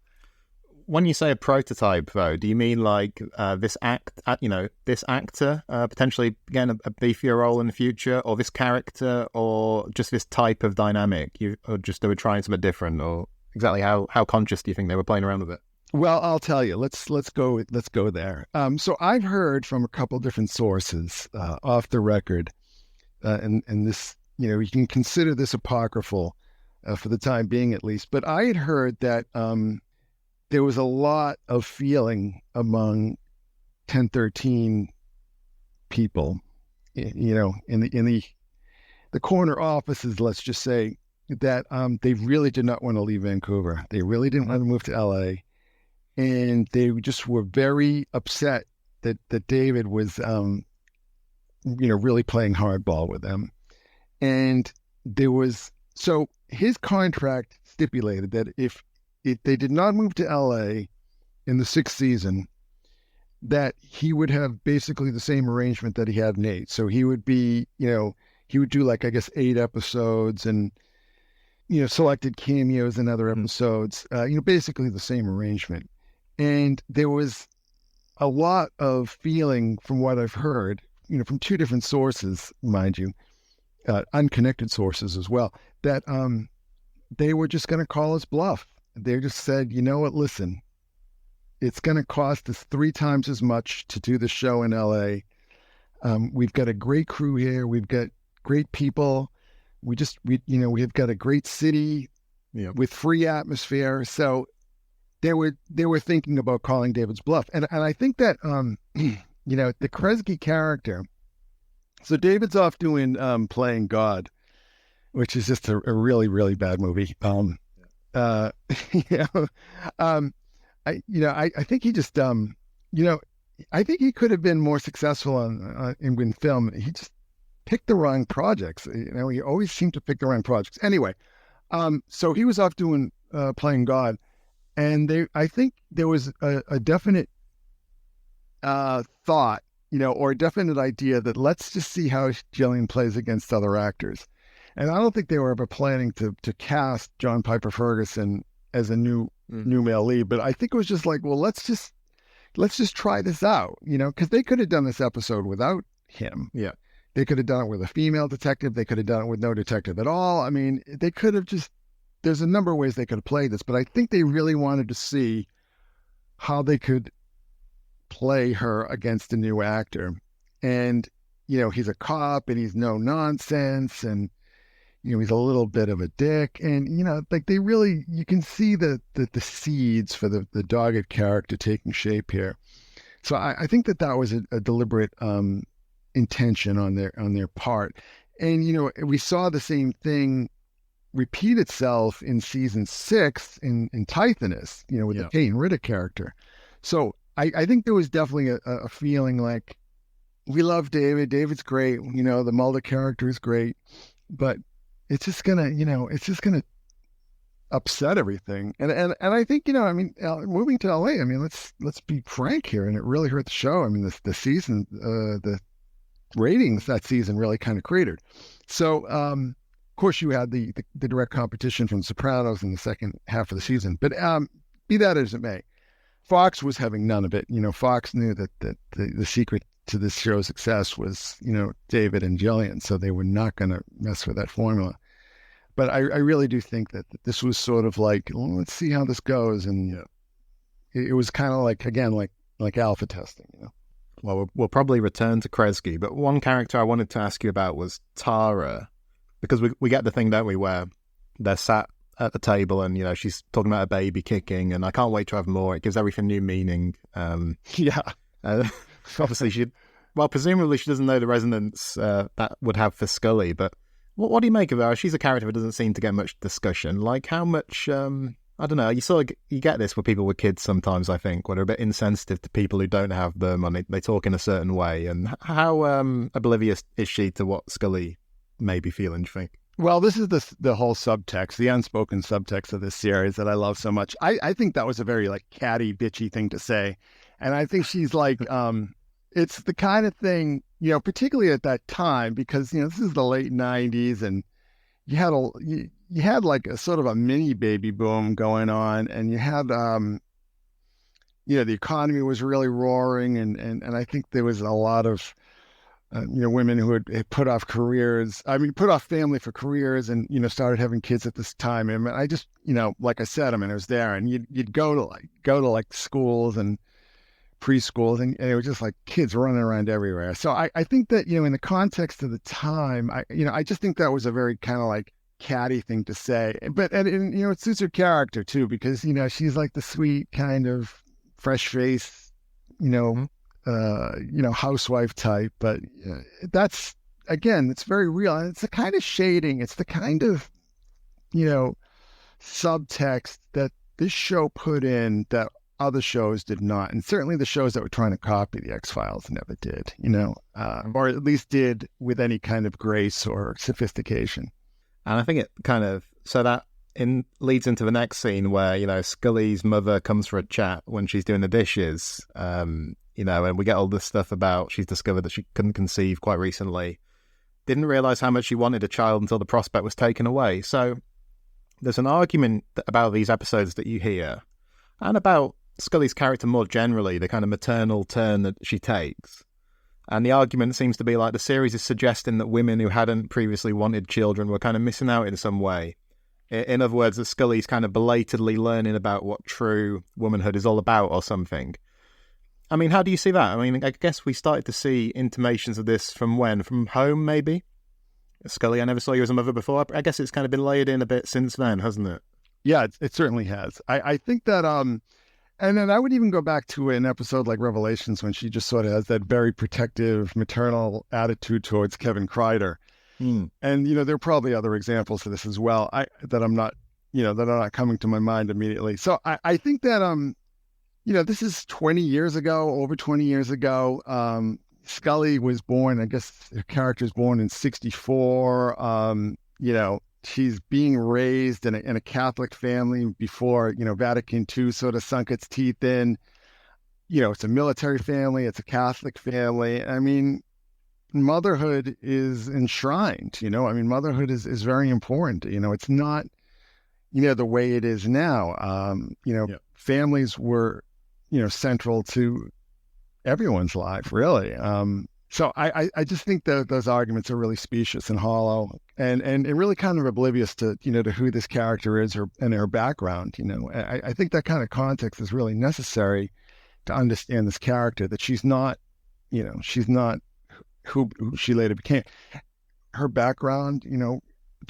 When you say a prototype, though, do you mean like this actor potentially getting a beefier role in the future, or this character, or just this type of dynamic? Or just they were trying something different, or exactly how conscious do you think they were playing around with it? Well, I'll tell you. Let's go there. So I've heard from a couple different sources off the record, and this, you can consider this apocryphal for the time being, at least. But I had heard that there was a lot of feeling among 1013 people, in the corner offices, let's just say, that they really did not want to leave Vancouver. They really didn't want to move to LA. And they just were very upset that David was, really playing hardball with them. And so his contract stipulated that if they did not move to LA in the 6th season, that he would have basically the same arrangement that he had in 8. So he would be, he would do like, I guess, 8 episodes and, selected cameos in other episodes, basically the same arrangement. And there was a lot of feeling from what I've heard, from 2 different sources, mind you, unconnected sources as well, that they were just going to call us bluff. They just said, you know what, listen, it's going to cost us 3 times as much to do the show in LA. We've got a great crew here. We've got great people. We've got a great city with free atmosphere. So they were thinking about calling David's bluff. And I think that, the Kresge character, so David's off doing Playing God, which is just a really, really bad movie. I think he just, I think he could have been more successful in film. He just picked the wrong projects. He always seemed to pick the wrong projects. Anyway, so he was off doing Playing God, and I think there was a definite thought or a definite idea that let's just see how Gillian plays against other actors. And I don't think they were ever planning to cast John Piper Ferguson as a new male lead, but I think it was just like, well, let's just try this out, because they could have done this episode without him. Yeah. They could have done it with a female detective. They could have done it with no detective at all. I mean, they could have there's a number of ways they could have played this, but I think they really wanted to see how they could play her against a new actor. And, he's a cop and he's no nonsense and, he's a little bit of a dick. And, like they really, you can see the seeds for the dogged character taking shape here. So I think that was a deliberate intention on their part. And, we saw the same thing repeat itself in season 6 in Tithonus, with the Payne Ritter character. So I think there was definitely a feeling like we love David. David's great. The Mulder character is great, but it's just gonna upset everything. And I think, moving to LA, let's be frank here. And it really hurt the show. I mean, the season, the ratings that season really kind of cratered. So, of course, you had the direct competition from Sopranos in the second half of the season. But be that as it may, Fox was having none of it. Fox knew that the secret to this show's success was, David and Gillian, so they were not going to mess with that formula. But I really do think that this was sort of like, well, let's see how this goes. And it was kind of like, again, like alpha testing, Well, we'll probably return to Kresge, but one character I wanted to ask you about was Tara, because we get the thing, don't we, where they're sat at the table and, she's talking about a baby kicking and I can't wait to have more. It gives everything new meaning. Obviously presumably she doesn't know the resonance that would have for Scully, but what do you make of her? She's a character that doesn't seem to get much discussion. Like how much, I don't know, you get this with people with kids sometimes, I think, where they're a bit insensitive to people who don't have them and they talk in a certain way. And how oblivious is she to what Scully may be feeling, do you think? Well, this is the whole subtext, the unspoken subtext of this series that I love so much. I think that was a very catty, bitchy thing to say. And I think she's like, it's the kind of thing, particularly at that time, because, this is the late 90s and you had like a sort of a mini baby boom going on, and you had, the economy was really roaring. And I think there was a lot of, women who had put off family for careers and, started having kids at this time. And I just, like I said, I was there and you'd go to schools and preschools and it was just like kids running around everywhere. So I think that, in the context of the time, I just think that was a very kind of like catty thing to say, but, and it suits her character too, because, she's like the sweet kind of fresh face, housewife type, but that's, again, it's very real. And it's the kind of shading, it's the kind of, subtext that this show put in that other shows did not. And certainly the shows that were trying to copy the X-Files never did, or at least did with any kind of grace or sophistication. And I think it kind of, so that leads into the next scene where, Scully's mother comes for a chat when she's doing the dishes, and we get all this stuff about she's discovered that she couldn't conceive quite recently. Didn't realise how much she wanted a child until the prospect was taken away. So there's an argument about these episodes that you hear, and about Scully's character more generally, the kind of maternal turn that she takes. And the argument seems to be like the series is suggesting that women who hadn't previously wanted children were kind of missing out in some way. In other words, that Scully's kind of belatedly learning about what true womanhood is all about or something. I mean, how do you see that? I mean, I guess we started to see intimations of this from when? From Home, maybe? Scully, I never saw you as a mother before. I guess it's kind of been layered in a bit since then, hasn't it? Yeah, it certainly has. I think that, and then I would even go back to an episode like Revelations when she just sort of has that very protective maternal attitude towards Kevin Kreider. And, there are probably other examples of this as well that are not coming to my mind immediately. So I think that, this is 20 years ago, over 20 years ago. Scully was born, I guess her character's born in 1964. She's being raised in a Catholic family before, Vatican II sort of sunk its teeth in. it's a military family, it's a Catholic family. I mean, motherhood is enshrined, motherhood is very important. It's not, the way it is now. Families were, central to everyone's life, really. So I just think that those arguments are really specious and hollow and really kind of oblivious to, to who this character is and her background. I think that kind of context is really necessary to understand this character, that she's not who she later became. Her background,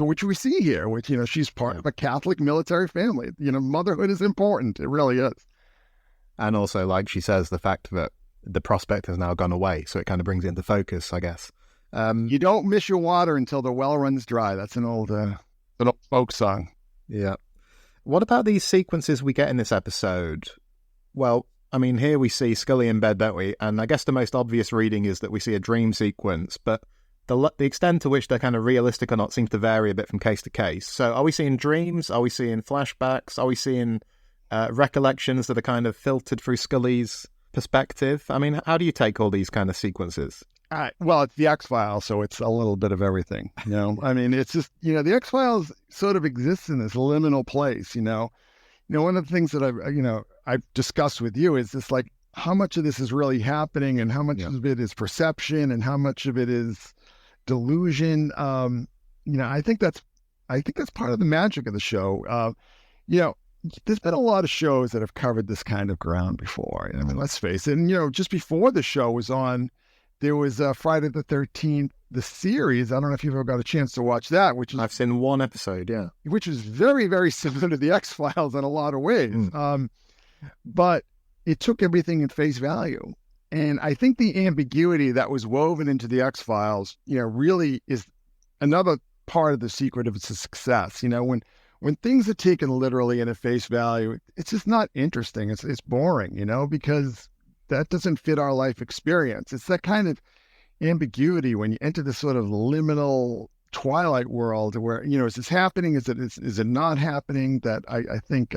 which we see here, which, she's part of a Catholic military family. Motherhood is important. It really is. And also, like she says, the fact that the prospect has now gone away, so it kind of brings it into focus, I guess. You don't miss your water until the well runs dry. That's an old folk song. Yeah. What about these sequences we get in this episode? Well, I mean, here we see Scully in bed, don't we? And I guess the most obvious reading is that we see a dream sequence, but the extent to which they're kind of realistic or not seems to vary a bit from case to case. So are we seeing dreams? Are we seeing flashbacks? Are we seeing recollections that are kind of filtered through Scully's perspective? I mean, how do you take all these kind of sequences? Well, it's the X-Files, so it's a little bit of everything, I mean, it's just, the X-Files sort of exists in this liminal place, one of the things that I've discussed with you is just like how much of this is really happening and how much of it is perception and how much of it is delusion. I think that's part of the magic of the show. There's been a lot of shows that have covered this kind of ground before. I mean, let's face it. And, just before the show was on, there was Friday the 13th, the series. I don't know if you've ever got a chance to watch that, I've seen one episode, yeah. Which is very, very similar to the X-Files in a lot of ways. But it took everything at face value. And I think the ambiguity that was woven into the X-Files, really is another part of the secret of its success. When things are taken literally and at face value, it's just not interesting. It's boring, because that doesn't fit our life experience. It's that kind of ambiguity when you enter this sort of liminal twilight world where, is this happening? Is it not happening? That I think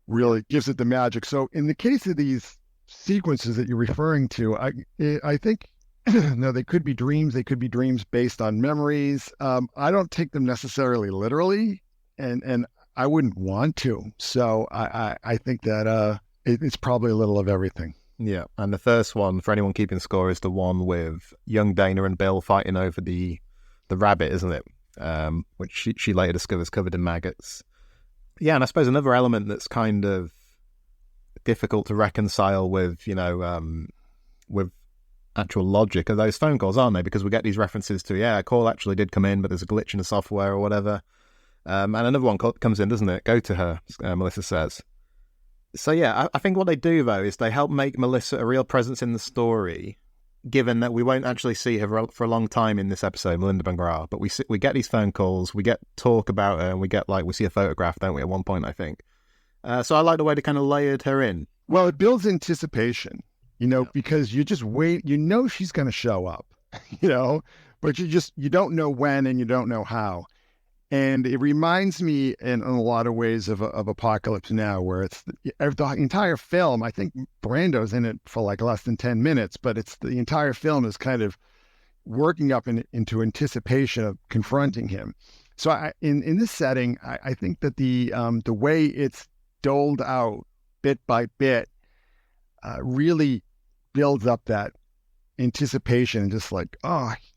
really gives it the magic. So in the case of these sequences that you're referring to, I think they could be dreams. They could be dreams based on memories. I don't take them necessarily literally, and I wouldn't want to. So I think that it's probably a little of everything. Yeah, and the first one, for anyone keeping score, is the one with young Deana and Bill fighting over the rabbit, isn't it? Which she later discovers covered in maggots. Yeah, and I suppose another element that's kind of difficult to reconcile with, with actual logic are those phone calls, aren't they? Because we get these references to, a call actually did come in, but there's a glitch in the software or whatever. And another one comes in, doesn't it? Go to her, Melissa says. So yeah, I think what they do, though, is they help make Melissa a real presence in the story, given that we won't actually see her for a long time in this episode, Melinda McGrath, but we get these phone calls, we get talk about her, and we see a photograph, don't we, at one point, I think. So I like the way they kind of layered her in. Well, it builds anticipation, because you just wait, she's going to show up, but you don't know when and you don't know how. And it reminds me in a lot of ways of Apocalypse Now, where it's the entire film. I think Brando's in it for like less than 10 minutes, but it's the entire film is kind of working up into anticipation of confronting him. So in this setting, I think that the way it's doled out bit by bit really builds up that anticipation and just like,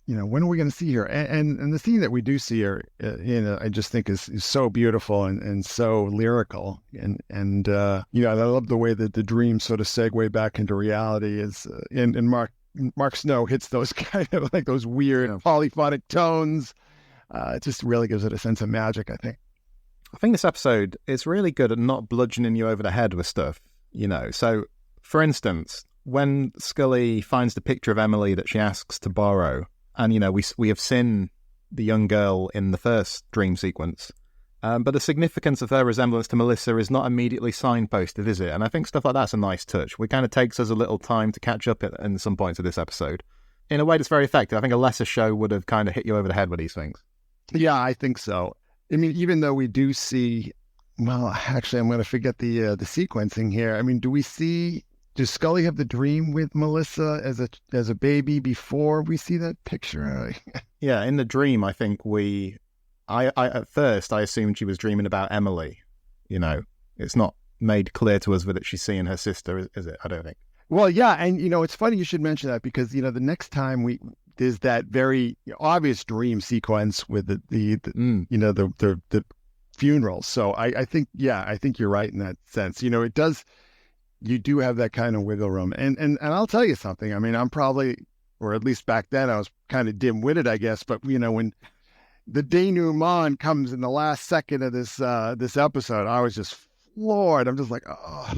when are we going to see her? And the scene that we do see her in, I just think is so beautiful and so lyrical. And I love the way that the dreams sort of segue back into reality and Mark Snow hits those kind of like those weird polyphonic tones. It just really gives it a sense of magic, I think. I think this episode is really good at not bludgeoning you over the head with stuff, So, for instance, when Scully finds the picture of Emily that she asks to borrow, and, we have seen the young girl in the first dream sequence, but the significance of her resemblance to Melissa is not immediately signposted, is it? And I think stuff like that's a nice touch. It kind of takes us a little time to catch up in some points of this episode. In a way that's very effective. I think a lesser show would have kind of hit you over the head with these things. Yeah, I think so. I mean, even though we do see, well, actually, I'm going to forget the sequencing here. I mean, do we see does Scully have the dream with Melissa as a baby before we see that picture? Yeah, in the dream, I think I at first I assumed she was dreaming about Emily. It's not made clear to us that she's seeing her sister, is it? I don't think. Well, yeah, and it's funny you should mention that because the next time there's that very obvious dream sequence with the funeral. So I think you're right in that sense. It does. You do have that kind of wiggle room, and I'll tell you something. I mean, I'm probably, or at least back then, I was kind of dim-witted, I guess. But when the denouement comes in the last second of this episode, I was just floored. I'm just like, oh,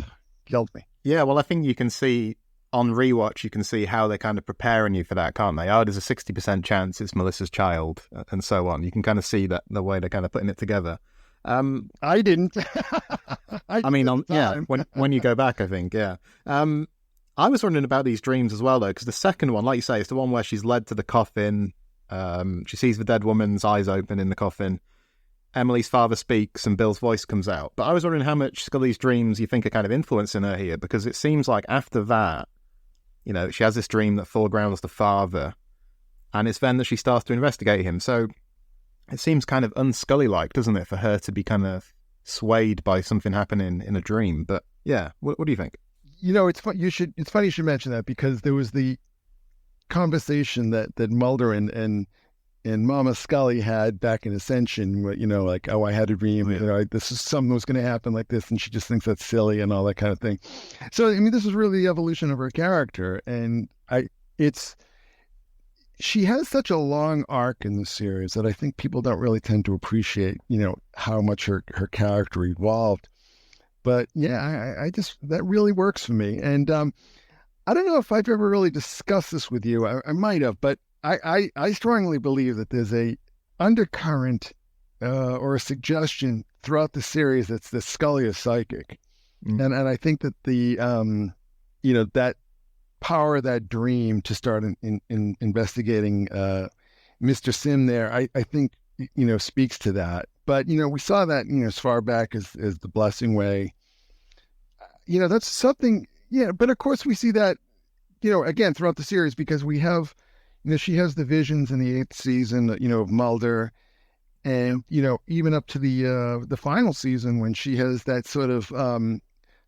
killed me. Yeah, well, I think you can see on rewatch, you can see how they're kind of preparing you for that, can't they? Oh, there's a 60% chance it's Melissa's child, and so on. You can kind of see that the way they're kind of putting it together. I didn't. When you go back, I think, yeah. I was wondering about these dreams as well, though, because the second one, like you say, is the one where she's led to the coffin. She sees the dead woman's eyes open in the coffin. Emily's father speaks and Bill's voice comes out. But I was wondering how much Scully's dreams you think are kind of influencing her here, because it seems like after that, she has this dream that foregrounds the father, and it's then that she starts to investigate him. So it seems kind of un-Scully-like, doesn't it, for her to be kind of swayed by something happening in a dream? But yeah, what do you think? It's funny you should mention that, because there was the conversation that Mulder and Mama Scully had back in Ascension, like, oh, I had a dream, this is something was going to happen like this, and she just thinks that's silly and all that kind of thing. So, I mean, this is really the evolution of her character, and she has such a long arc in the series that I think people don't really tend to appreciate, how much her character evolved. But yeah, I just, that really works for me. And I don't know if I've ever really discussed this with you. I might have, but I strongly believe that there's a undercurrent or a suggestion throughout the series that's the Scully is psychic. Mm. And I think that the, that power of that dream to start in investigating Mr. Sim there, I think, speaks to that. But, we saw that, as far back as the Blessing Way. That's something, but of course we see that, again, throughout the series, because we have, she has the visions in the 8th season, of Mulder, and, even up to the final season when she has that sort of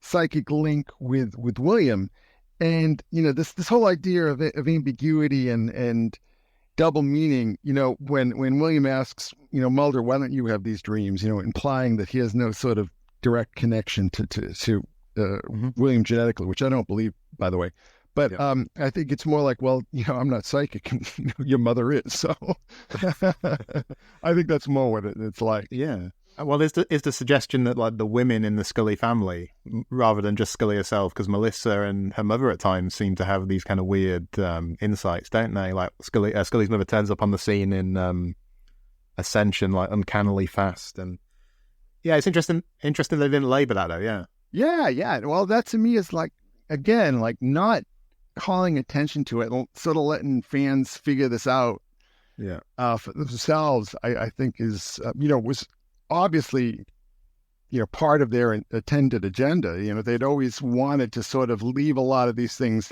psychic link with William. And, this whole idea of ambiguity and double meaning, when William asks, Mulder, why don't you have these dreams, implying that he has no sort of direct connection to William genetically, which I don't believe, by the way. But yeah. I think it's more like, well, I'm not psychic, and your mother is. So I think that's more what it's like. Yeah. Well, is the suggestion that, like, the women in the Scully family, rather than just Scully herself, because Melissa and her mother at times seem to have these kind of weird insights, don't they? Like Scully's mother turns up on the scene in Ascension, like, uncannily fast, and yeah, it's interesting they didn't label that, though. Yeah. Well, that to me is like, again, like, not calling attention to it, sort of letting fans figure this out. Yeah. For themselves, I think is was obviously, part of their intended agenda. They'd always wanted to sort of leave a lot of these things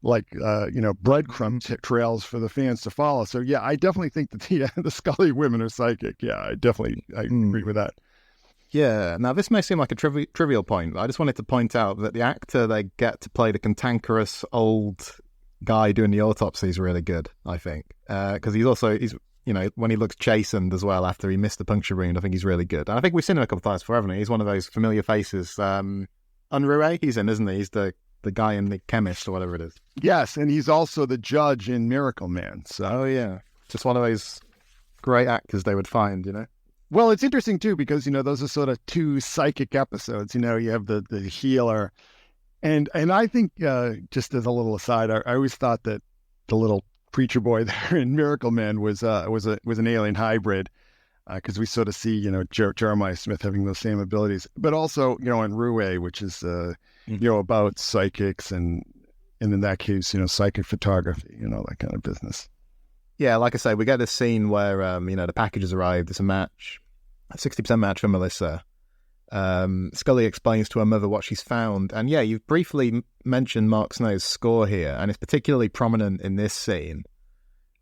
like, breadcrumb trails for the fans to follow. So yeah, I definitely think that the Scully women are psychic. Yeah, I agree with that. Yeah. Now, this may seem like a trivial point, but I just wanted to point out that the actor they get to play the cantankerous old guy doing the autopsy is really good, I think. Because he's when he looks chastened as well after he missed the puncture wound, I think he's really good. And I think we've seen him a couple of times before, haven't we? He's one of those familiar faces. Unruhe, he's in, isn't he? He's the guy in The Chemist or whatever it is. Yes, and he's also the judge in Miracle Man. So. Oh, yeah. Just one of those great actors they would find, Well, it's interesting, too, because, those are sort of two psychic episodes. You have the healer. And I think, just as a little aside, I always thought that the little preacher boy there in Miracle Man was an alien hybrid, because we sort of see, Jeremiah Smith having those same abilities. But also, in Rue, which is, about psychics and in that case, psychic photography, that kind of business. Yeah, like I say, we get this scene where, the packages arrived. It's a match, a 60% match for Melissa. Scully explains to her mother what she's found. And yeah, you've briefly mentioned Mark Snow's score here, and it's particularly prominent in this scene.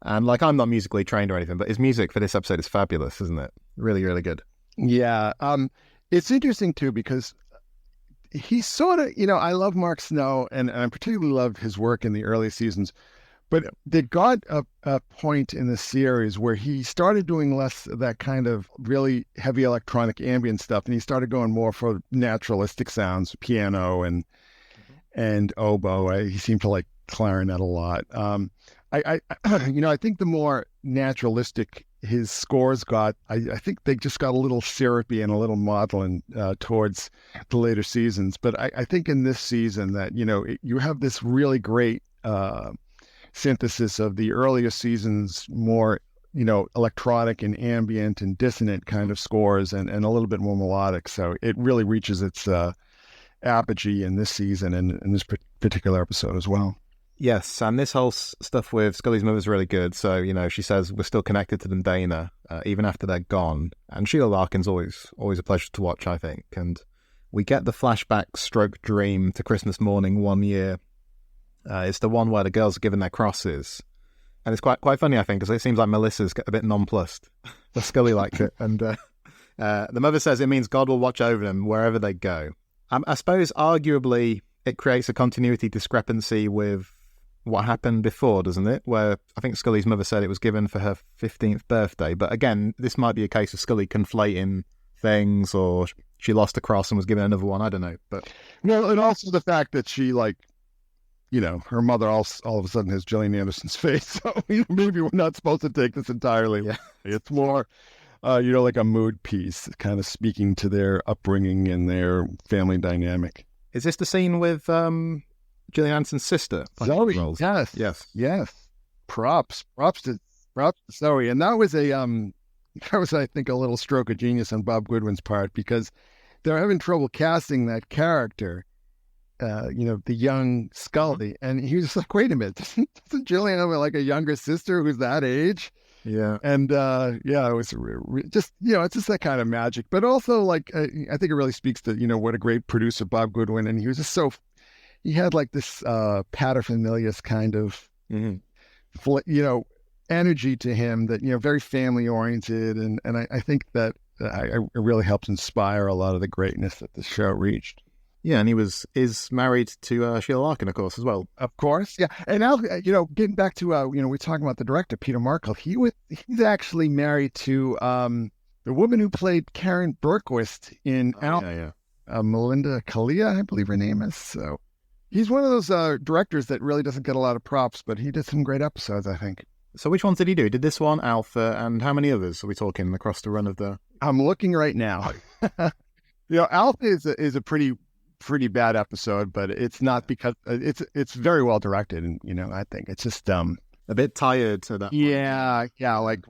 And like, I'm not musically trained or anything, but his music for this episode is fabulous, isn't it? Really, really good. Yeah. It's interesting too, because he's sort of, I love Mark Snow, and I particularly love his work in the early seasons. But there got a point in the series where he started doing less of that kind of really heavy electronic ambient stuff, and he started going more for naturalistic sounds, piano and oboe. He seemed to like clarinet a lot. I think the more naturalistic his scores got, I think they just got a little syrupy and a little maudlin towards the later seasons. But I think in this season that, you have this really great synthesis of the earlier seasons, more, electronic and ambient and dissonant kind of scores, and a little bit more melodic. So it really reaches its apogee in this season and in this particular episode as well. Yes, and this whole stuff with Scully's mother is really good. So, she says we're still connected to them, Deana, even after they're gone. And Sheila Larkin's always a pleasure to watch, I think. And we get the flashback stroke dream to Christmas morning one year. It's the one where the girls are given their crosses. And it's quite funny, I think, because it seems like Melissa's a bit nonplussed. But Scully liked it. And the mother says it means God will watch over them wherever they go. I suppose, arguably, it creates a continuity discrepancy with what happened before, doesn't it? Where I think Scully's mother said it was given for her 15th birthday. But again, this might be a case of Scully conflating things, or she lost a cross and was given another one. I don't know. But and also the fact that she, her mother all of a sudden has Gillian Anderson's face. So maybe we're not supposed to take this entirely. Yeah. It's more, like a mood piece, kind of speaking to their upbringing and their family dynamic. Is this the scene with Gillian Anderson's sister? Zoe. Yes. Props to Zoe. And that was I think a little stroke of genius on Bob Goodwin's part, because they're having trouble casting that character. The young Scully, and he was just like, wait a minute, doesn't Gillian have like a younger sister who's that age? Yeah. And it was just, it's just that kind of magic. But also, I think it really speaks to, what a great producer Bob Goodwin, and he was just he had like this paterfamilias kind of, energy to him that, very family oriented. And I think that it really helps inspire a lot of the greatness that the show reached. Yeah, and he is married to Sheila Larkin, of course, as well. Of course, yeah. And now, getting back to, we're talking about the director, Peter Markle. He's actually married to the woman who played Karen Berquist in Melinda Kalia, I believe her name is. So he's one of those directors that really doesn't get a lot of props, but he did some great episodes, I think. So which ones did he do? Did this one, Alpha, and how many others are we talking across the run of the... I'm looking right now. Alpha is a pretty bad episode, but it's not because it's very well directed, and I think it's just a bit tired to that point. Yeah, like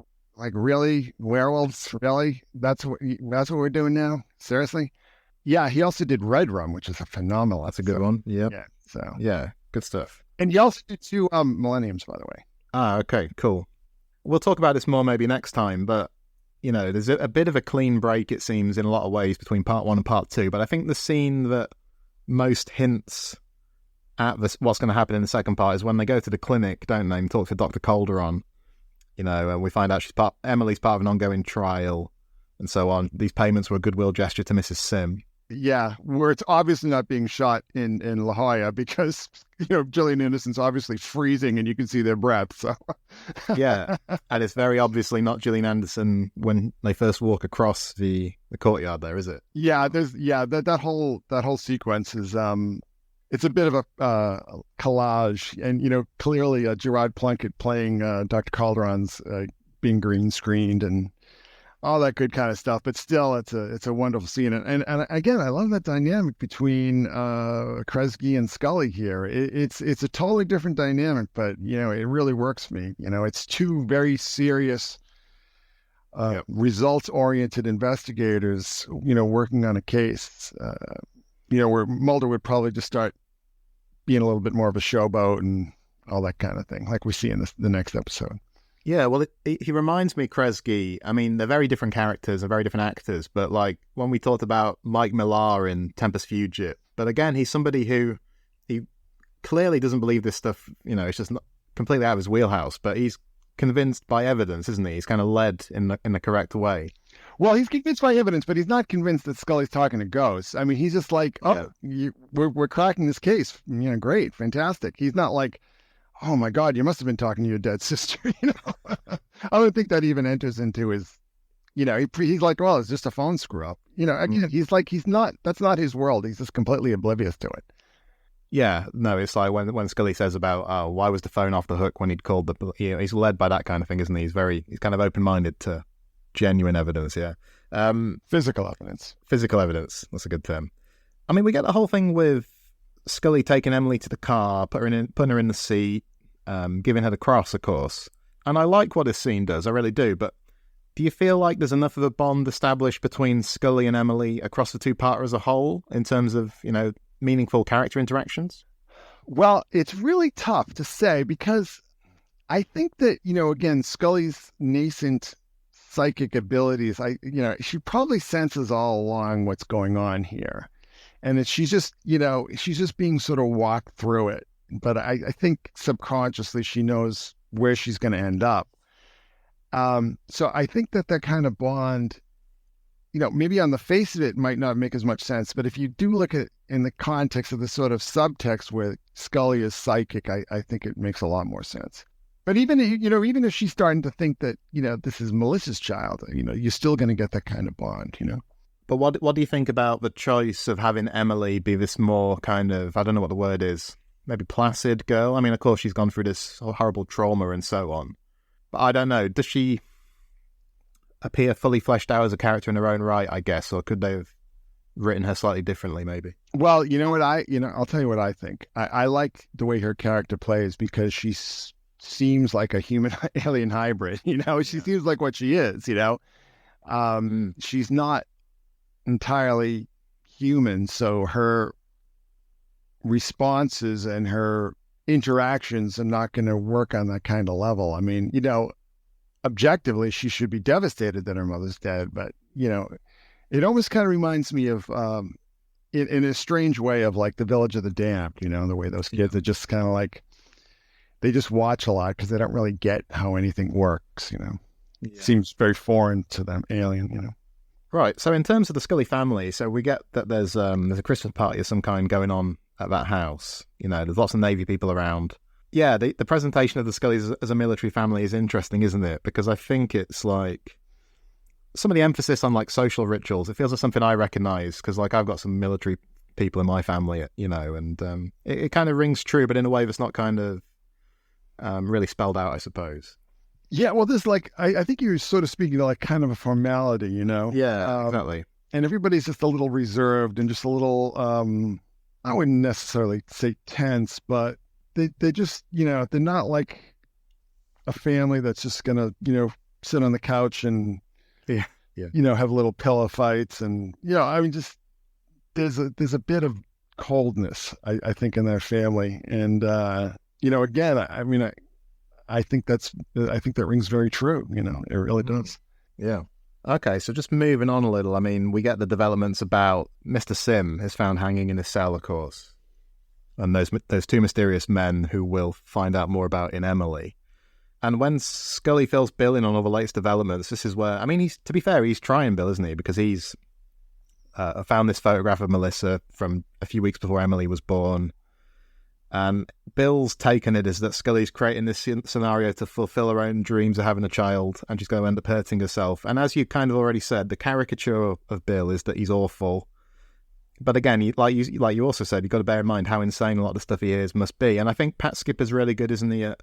really, werewolves, really? That's what we're doing now? Seriously? Yeah, he also did Red Rum, which is a phenomenal episode. That's a good one. Yep. Yeah. So yeah, good stuff. And he also did 2 Millenniums, by the way. Okay, cool. We'll talk about this more maybe next time, but there's a bit of a clean break, it seems, in a lot of ways between part 1 and part 2. But I think the scene that most hints at what's going to happen in the second part is when they go to the clinic, don't they, and talk to Dr. Calderon. And we find out Emily's part of an ongoing trial and so on. These payments were a goodwill gesture to Mrs. Sim. Yeah, where it's obviously not being shot in La Jolla because, Gillian Anderson's obviously freezing and you can see their breath. So yeah, and it's very obviously not Gillian Anderson when they first walk across the courtyard there, is it? Yeah, that whole sequence is it's a bit of a collage, and clearly Gerard Plunkett playing Dr. Calderon's being green screened and all that good kind of stuff, but still, it's a wonderful scene, and again, I love that dynamic between Kresge and Scully here. It's a totally different dynamic, but it really works for me. It's 2 very serious, results-oriented investigators, working on a case, where Mulder would probably just start being a little bit more of a showboat and all that kind of thing, like we see in the next episode. Yeah, well, he reminds me, Kresge. I mean, they're very different characters, they're very different actors. But like when we talked about Mike Millar in Tempest Fugit, but again, he's somebody who he clearly doesn't believe this stuff. You know, it's just not completely out of his wheelhouse. But he's convinced by evidence, isn't he? He's kind of led in the correct way. Well, he's convinced by evidence, but he's not convinced that Scully's talking to ghosts. I mean, he's just like, we're cracking this case. You know, great, fantastic. He's not like, oh my God, you must have been talking to your dead sister. You know, I don't think that even enters into his. You know, he's like, well, it's just a phone screw up. You know, again, he's like, that's not his world. He's just completely oblivious to it. Yeah, no, it's like when Scully says about, why was the phone off the hook when he'd called he's led by that kind of thing, isn't he? He's kind of open-minded to genuine evidence, yeah. Physical evidence. Physical evidence, that's a good term. I mean, we get the whole thing with Scully taking Emily to the car, putting her in the seat, giving her the cross, of course. And I like what this scene does, I really do, but do you feel like there's enough of a bond established between Scully and Emily across the two-parter as a whole in terms of, you know, meaningful character interactions? Well, it's really tough to say because I think that, you know, again, Scully's nascent psychic abilities, she probably senses all along what's going on here. And that she's just being sort of walked through it. But I think subconsciously she knows where she's going to end up. So I think that kind of bond, you know, maybe on the face of it might not make as much sense, but if you do look at it in the context of the sort of subtext where Scully is psychic, I think it makes a lot more sense. But even if she's starting to think that, you know, this is Melissa's child, you know, you're still going to get that kind of bond, you know. But what do you think about the choice of having Emily be this more kind of, I don't know what the word is, maybe placid girl? I mean, of course, she's gone through this horrible trauma and so on. But I don't know, does she appear fully fleshed out as a character in her own right, I guess, or could they have written her slightly differently, maybe? Well, you know what I'll tell you what I think. I like the way her character plays because she seems like a human alien hybrid, you know? She seems like what she is, you know? She's not entirely human, so her responses and her interactions are not going to work on that kind of level. I mean, you know, objectively, she should be devastated that her mother's dead, but, you know, it almost kind of reminds me of, in a strange way, of like the Village of the Damned, you know, the way those kids are just kind of like, they just watch a lot because they don't really get how anything works, you know. Yeah. It seems very foreign to them, alien, you know. Right. So in terms of the Scully family, so we get that there's a Christmas party of some kind going on at that house. You know, there's lots of Navy people around. Yeah, the presentation of the Scullys as a military family is interesting, isn't it? Because I think it's like some of the emphasis on like social rituals. It feels like something I recognise because like I've got some military people in my family, you know, and it kind of rings true, but in a way that's not kind of really spelled out, I suppose. Yeah, well, this like I think you're sort of speaking to like kind of a formality, you know. Yeah, exactly. And everybody's just a little reserved and just a little I wouldn't necessarily say tense, but they just, you know, they're not like a family that's just gonna, you know, sit on the couch and you know, have little pillow fights and, you know, I mean, just there's a bit of coldness, I think, in their family, and you know, again, I mean, I think that rings very true. You know, it really does. Yeah. Okay, so just moving on a little. I mean, we get the developments about Mr. Sim is found hanging in his cell, of course, and those two mysterious men who we'll find out more about in Emily. And when Scully fills Bill in on all the latest developments, this is where, I mean, to be fair, he's trying Bill, isn't he? Because he's found this photograph of Melissa from a few weeks before Emily was born. And Bill's taken it as that Scully's creating this scenario to fulfill her own dreams of having a child, and she's going to end up hurting herself. And as you kind of already said, the caricature of Bill is that he's awful. But again, like you also said, you've got to bear in mind how insane a lot of the stuff he hears must be. And I think Pat Skipper's really good, isn't he, at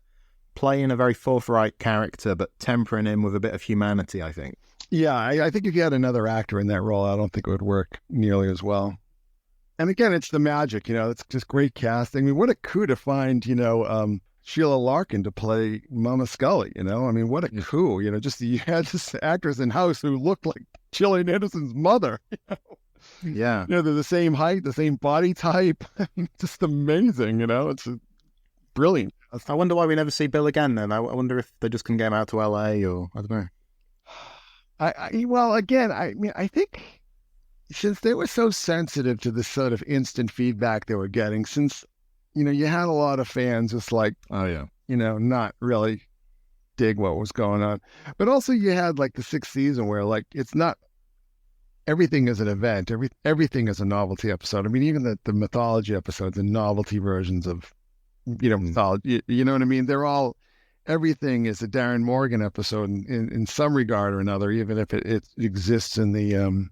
playing a very forthright character, but tempering him with a bit of humanity, I think. Yeah, I think if you had another actor in that role, I don't think it would work nearly as well. And again, it's the magic, you know, it's just great casting. I mean, what a coup to find, you know, Sheila Larkin to play Mama Scully, you know? I mean, what a coup, you know, just you had this actress in house who looked like Gillian Anderson's mother, you know? Yeah. You know, they're the same height, the same body type. Just amazing, you know? It's brilliant. I wonder why we never see Bill again then. I wonder if they just couldn't get him out to LA or I don't know. I think since they were so sensitive to the sort of instant feedback they were getting, since, you had a lot of fans just like, Oh, yeah. Not really dig what was going on. But also you had like the 6th season where like it's not everything is an event. Everything is a novelty episode. I mean, even the mythology episodes and novelty versions of, mythology, you know what I mean? Everything is a Darren Morgan episode in some regard or another, even if it exists in the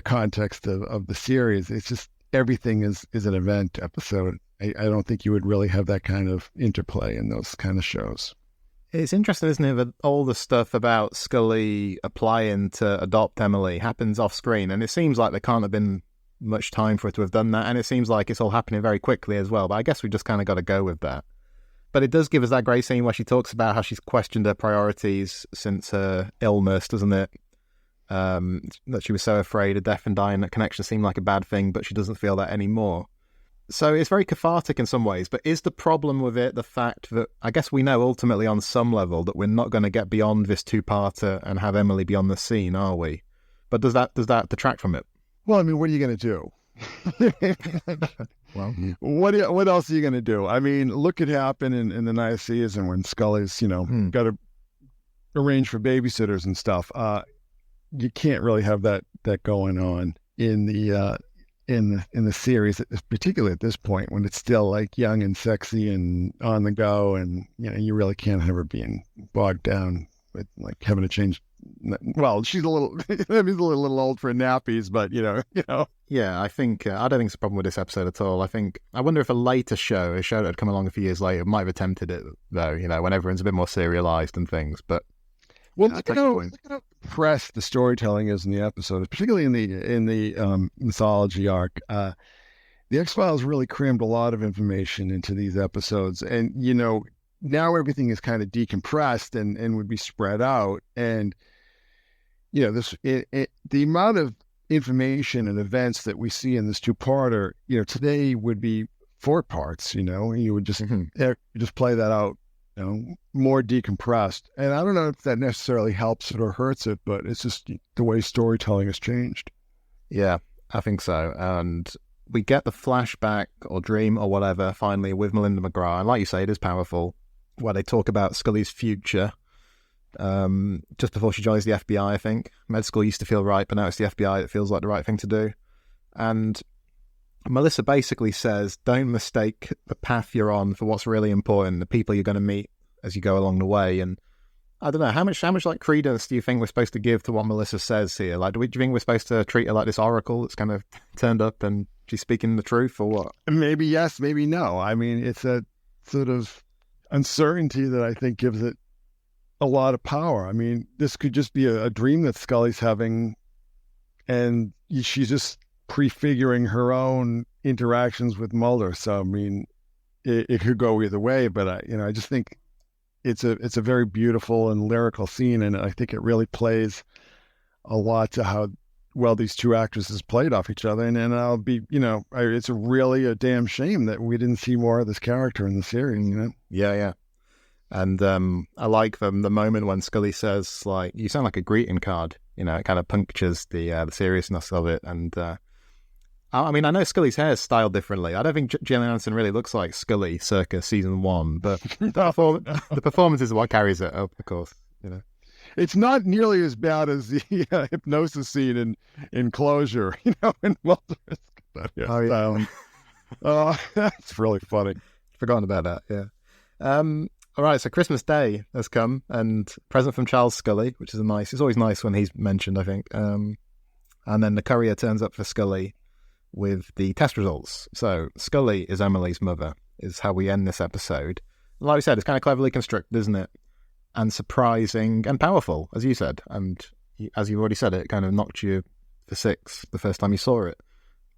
context of the series. It's just everything is an event episode. I don't think you would really have that kind of interplay in those kind of shows. It's interesting, isn't it, that all the stuff about Scully applying to adopt Emily happens off screen, and it seems like there can't have been much time for her to have done that, and it seems like it's all happening very quickly as well, but I guess we just kind of got to go with that. But it does give us that great scene where she talks about how she's questioned her priorities since her illness, doesn't it? That she was so afraid of death and dying that connection seemed like a bad thing, but she doesn't feel that anymore. So it's very cathartic in some ways, but is the problem with it the fact that I guess we know ultimately on some level that we're not going to get beyond this 2-parter and have Emily be on the scene, are we? But does that detract from it? Well, I mean, what are you going to do? Well, what else are you going to do? I mean, look at happen in the 9th season when Scully's, got to arrange for babysitters and stuff. You can't really have that going on in the series, particularly at this point when it's still like young and sexy and on the go, and you really can't have her being bogged down with like having to change. Well, she's a little old for nappies, but Yeah, I think I don't think it's a problem with this episode at all. I wonder if a later show that had come along a few years later, might have attempted it though. When everyone's a bit more serialized and things, but. Well, look at how compressed the storytelling is in the episodes, particularly in the mythology arc. The X-Files really crammed a lot of information into these episodes, and now everything is kind of decompressed and would be spread out. And the amount of information and events that we see in this 2-parter, today would be 4 parts. You would just play that out. More decompressed. And I don't know if that necessarily helps it or hurts it, but it's just the way storytelling has changed. Yeah, I think so. And we get the flashback or dream or whatever finally with Melinda McGrath. And like you say, it is powerful, where they talk about Scully's future just before she joins the FBI, I think. Med school used to feel right, but now it's the FBI that feels like the right thing to do. And Melissa basically says, don't mistake the path you're on for what's really important, the people you're going to meet as you go along the way. And I don't know, how much like credence do you think we're supposed to give to what Melissa says here? Like, do you think we're supposed to treat her like this oracle that's kind of turned up and she's speaking the truth, or what? Maybe yes, maybe no. I mean, it's a sort of uncertainty that I think gives it a lot of power. I mean, this could just be a dream that Scully's having, and she's just prefiguring her own interactions with Mulder. So, I mean, it could go either way, but I just think it's a very beautiful and lyrical scene, and I think it really plays a lot to how well these two actresses played off each other. And I'll be, it's really a damn shame that we didn't see more of this character in the series. Yeah. And I like the moment when Scully says, like, you sound like a greeting card. It kind of punctures the seriousness of it. And I mean, I know Scully's hair is styled differently. I don't think Gillian Anderson really looks like Scully circa season 1, but the performance is what carries it up, of course. It's not nearly as bad as the hypnosis scene in Closure, in Mulder's style. That's really funny. Forgotten about that, yeah. All right, so Christmas Day has come, and present from Charles Scully, which is it's always nice when he's mentioned, I think. And then the courier turns up for Scully with the test results. So Scully is Emily's mother, is how we end this episode. Like we said, it's kind of cleverly constructed, isn't it? And surprising and powerful, as you said. And as you've already said, it kind of knocked you for 6 the first time you saw it.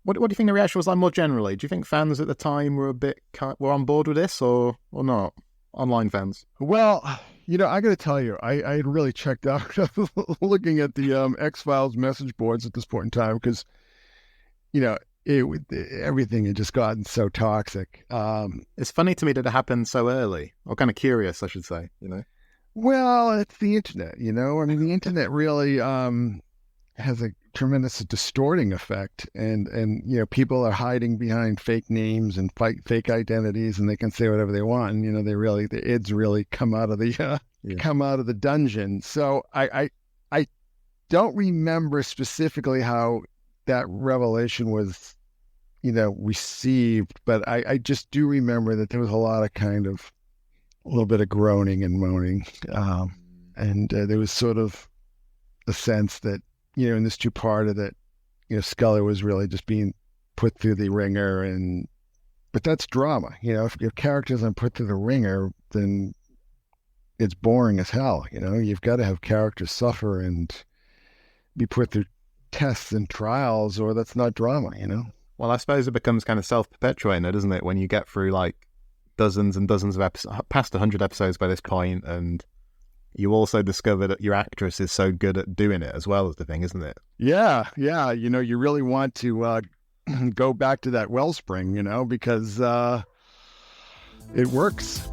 What do you think the reaction was like more generally? Do you think fans at the time were were on board with this or not? Online fans? Well, I got to tell you, I had really checked out looking at the X-Files message boards at this point in time because, everything had just gotten so toxic. It's funny to me that it happened so early, or kind of curious, I should say, Well, it's the internet, I mean, the internet really has a tremendous distorting effect, and people are hiding behind fake names and fake identities, and they can say whatever they want, and the ids really come out of the dungeon. So I don't remember specifically how that revelation was received, but I just do remember that there was a lot of kind of a little bit of groaning and moaning, and there was sort of a sense that in this two-parter that Scully was really just being put through the ringer, but that's drama. If your characters aren't put through the ringer, then it's boring as hell. You've got to have characters suffer and be put through tests and trials, or that's not drama. Well, I suppose it becomes kind of self-perpetuating, doesn't it? When you get through like dozens and dozens of episodes, past 100 episodes by this point, and you also discover that your actress is so good at doing it as well, as the thing, isn't it? Yeah. You really want to go back to that wellspring, because it works.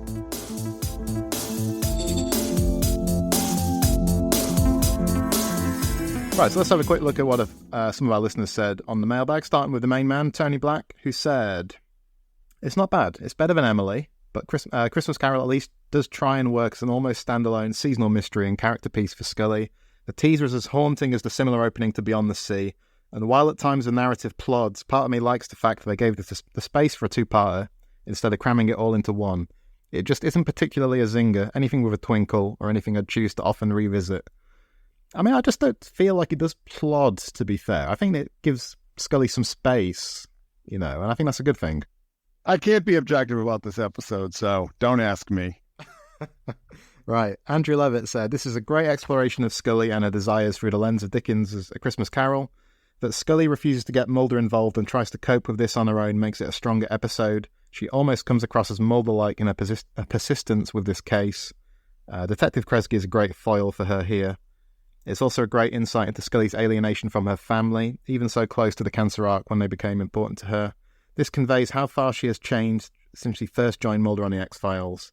Right, so let's have a quick look at what some of our listeners said on the mailbag, starting with the main man, Tony Black, who said, "It's not bad. It's better than Emily, but Christmas Carol at least does try and work as an almost standalone seasonal mystery and character piece for Scully. The teaser is as haunting as the similar opening to Beyond the Sea, and while at times the narrative plods, part of me likes the fact that they gave the space for a two-parter instead of cramming it all into one. It just isn't particularly a zinger, anything with a twinkle, or anything I'd choose to often revisit. I mean, I just don't feel like it does plod, to be fair. I think it gives Scully some space, and I think that's a good thing." I can't be objective about this episode, so don't ask me. Right. Andrew Levitt said, "This is a great exploration of Scully and her desires through the lens of Dickens' A Christmas Carol. That Scully refuses to get Mulder involved and tries to cope with this on her own makes it a stronger episode. She almost comes across as Mulder-like in her persistence with this case. Detective Kresge is a great foil for her here. It's also a great insight into Scully's alienation from her family, even so close to the cancer arc when they became important to her. This conveys how far she has changed since she first joined Mulder on the X-Files.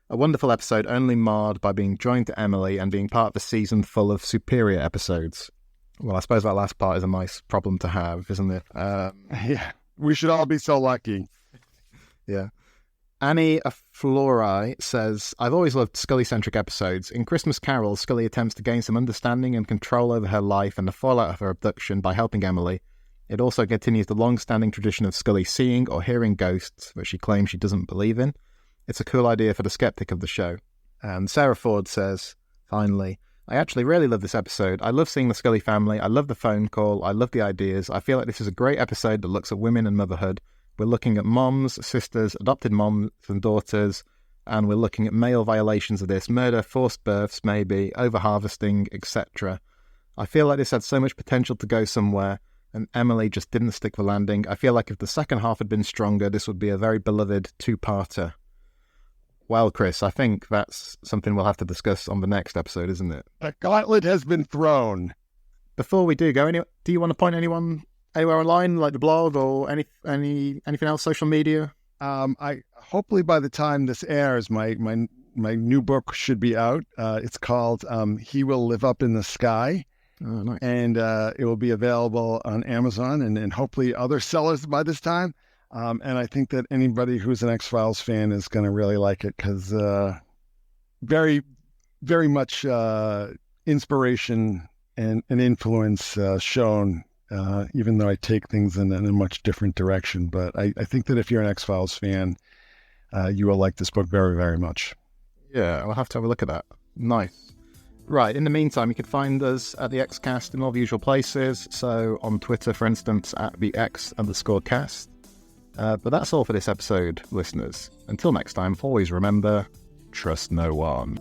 A wonderful episode only marred by being joined to Emily and being part of a season full of superior episodes." Well, I suppose that last part is a nice problem to have, isn't it? Yeah, we should all be so lucky. Yeah. Annie Aflori says, "I've always loved Scully-centric episodes. In Christmas Carol, Scully attempts to gain some understanding and control over her life and the fallout of her abduction by helping Emily. It also continues the long-standing tradition of Scully seeing or hearing ghosts, which she claims she doesn't believe in. It's a cool idea for the skeptic of the show." And Sarah Ford says, finally, "I actually really love this episode. I love seeing the Scully family. I love the phone call. I love the ideas. I feel like this is a great episode that looks at women and motherhood. We're looking at moms, sisters, adopted moms and daughters, and we're looking at male violations of this, murder, forced births, maybe, over-harvesting, etc. I feel like this had so much potential to go somewhere, and Emily just didn't stick the landing. I feel like if the second half had been stronger, this would be a very beloved two-parter." Well, Chris, I think that's something we'll have to discuss on the next episode, isn't it? The gauntlet has been thrown. Before we do go, do you want to point anyone anywhere online, like the blog or anything else, social media? I hopefully by the time this airs, my new book should be out. It's called He Will Live Up in the Sky. Oh, nice. And it will be available on Amazon and hopefully other sellers by this time. And I think that anybody who's an X-Files fan is going to really like it because very, very much inspiration and influence shown, even though I take things in a much different direction. But I think that if you're an X-Files fan, you will like this book very, very much. Yeah, I'll have to have a look at that. Nice. Right, in the meantime, you can find us at the Xcast in all the usual places. So on Twitter, for instance, at the X_cast. But that's all for this episode, listeners. Until next time, always remember, trust no one.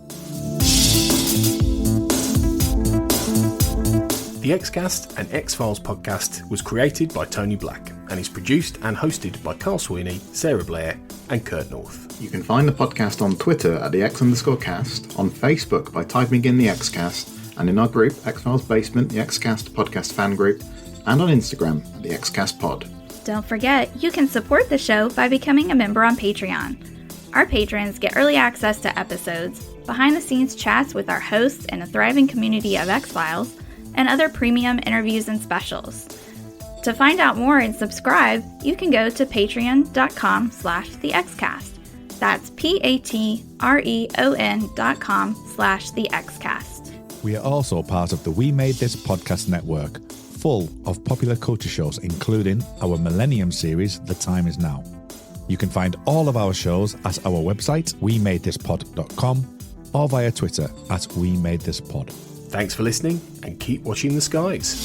The Xcast, an X-Files podcast, was created by Tony Black and is produced and hosted by Carl Sweeney, Sarah Blair, and Kurt North. You can find the podcast on Twitter at the X_cast, on Facebook by typing in the Xcast, and in our group, X-Files Basement, the Xcast podcast fan group, and on Instagram at the Xcast Pod. Don't forget, you can support the show by becoming a member on Patreon. Our patrons get early access to episodes, behind-the-scenes chats with our hosts and a thriving community of X-Files, and other premium interviews and specials. To find out more and subscribe, you can go to patreon.com/thexcast. That's patreon.com/thexcast. We are also part of the We Made This podcast network, full of popular culture shows, including our Millennium series, The Time Is Now. You can find all of our shows at our website, wemadethispod.com, or via Twitter at wemadethispod. Thanks for listening, and keep watching the skies.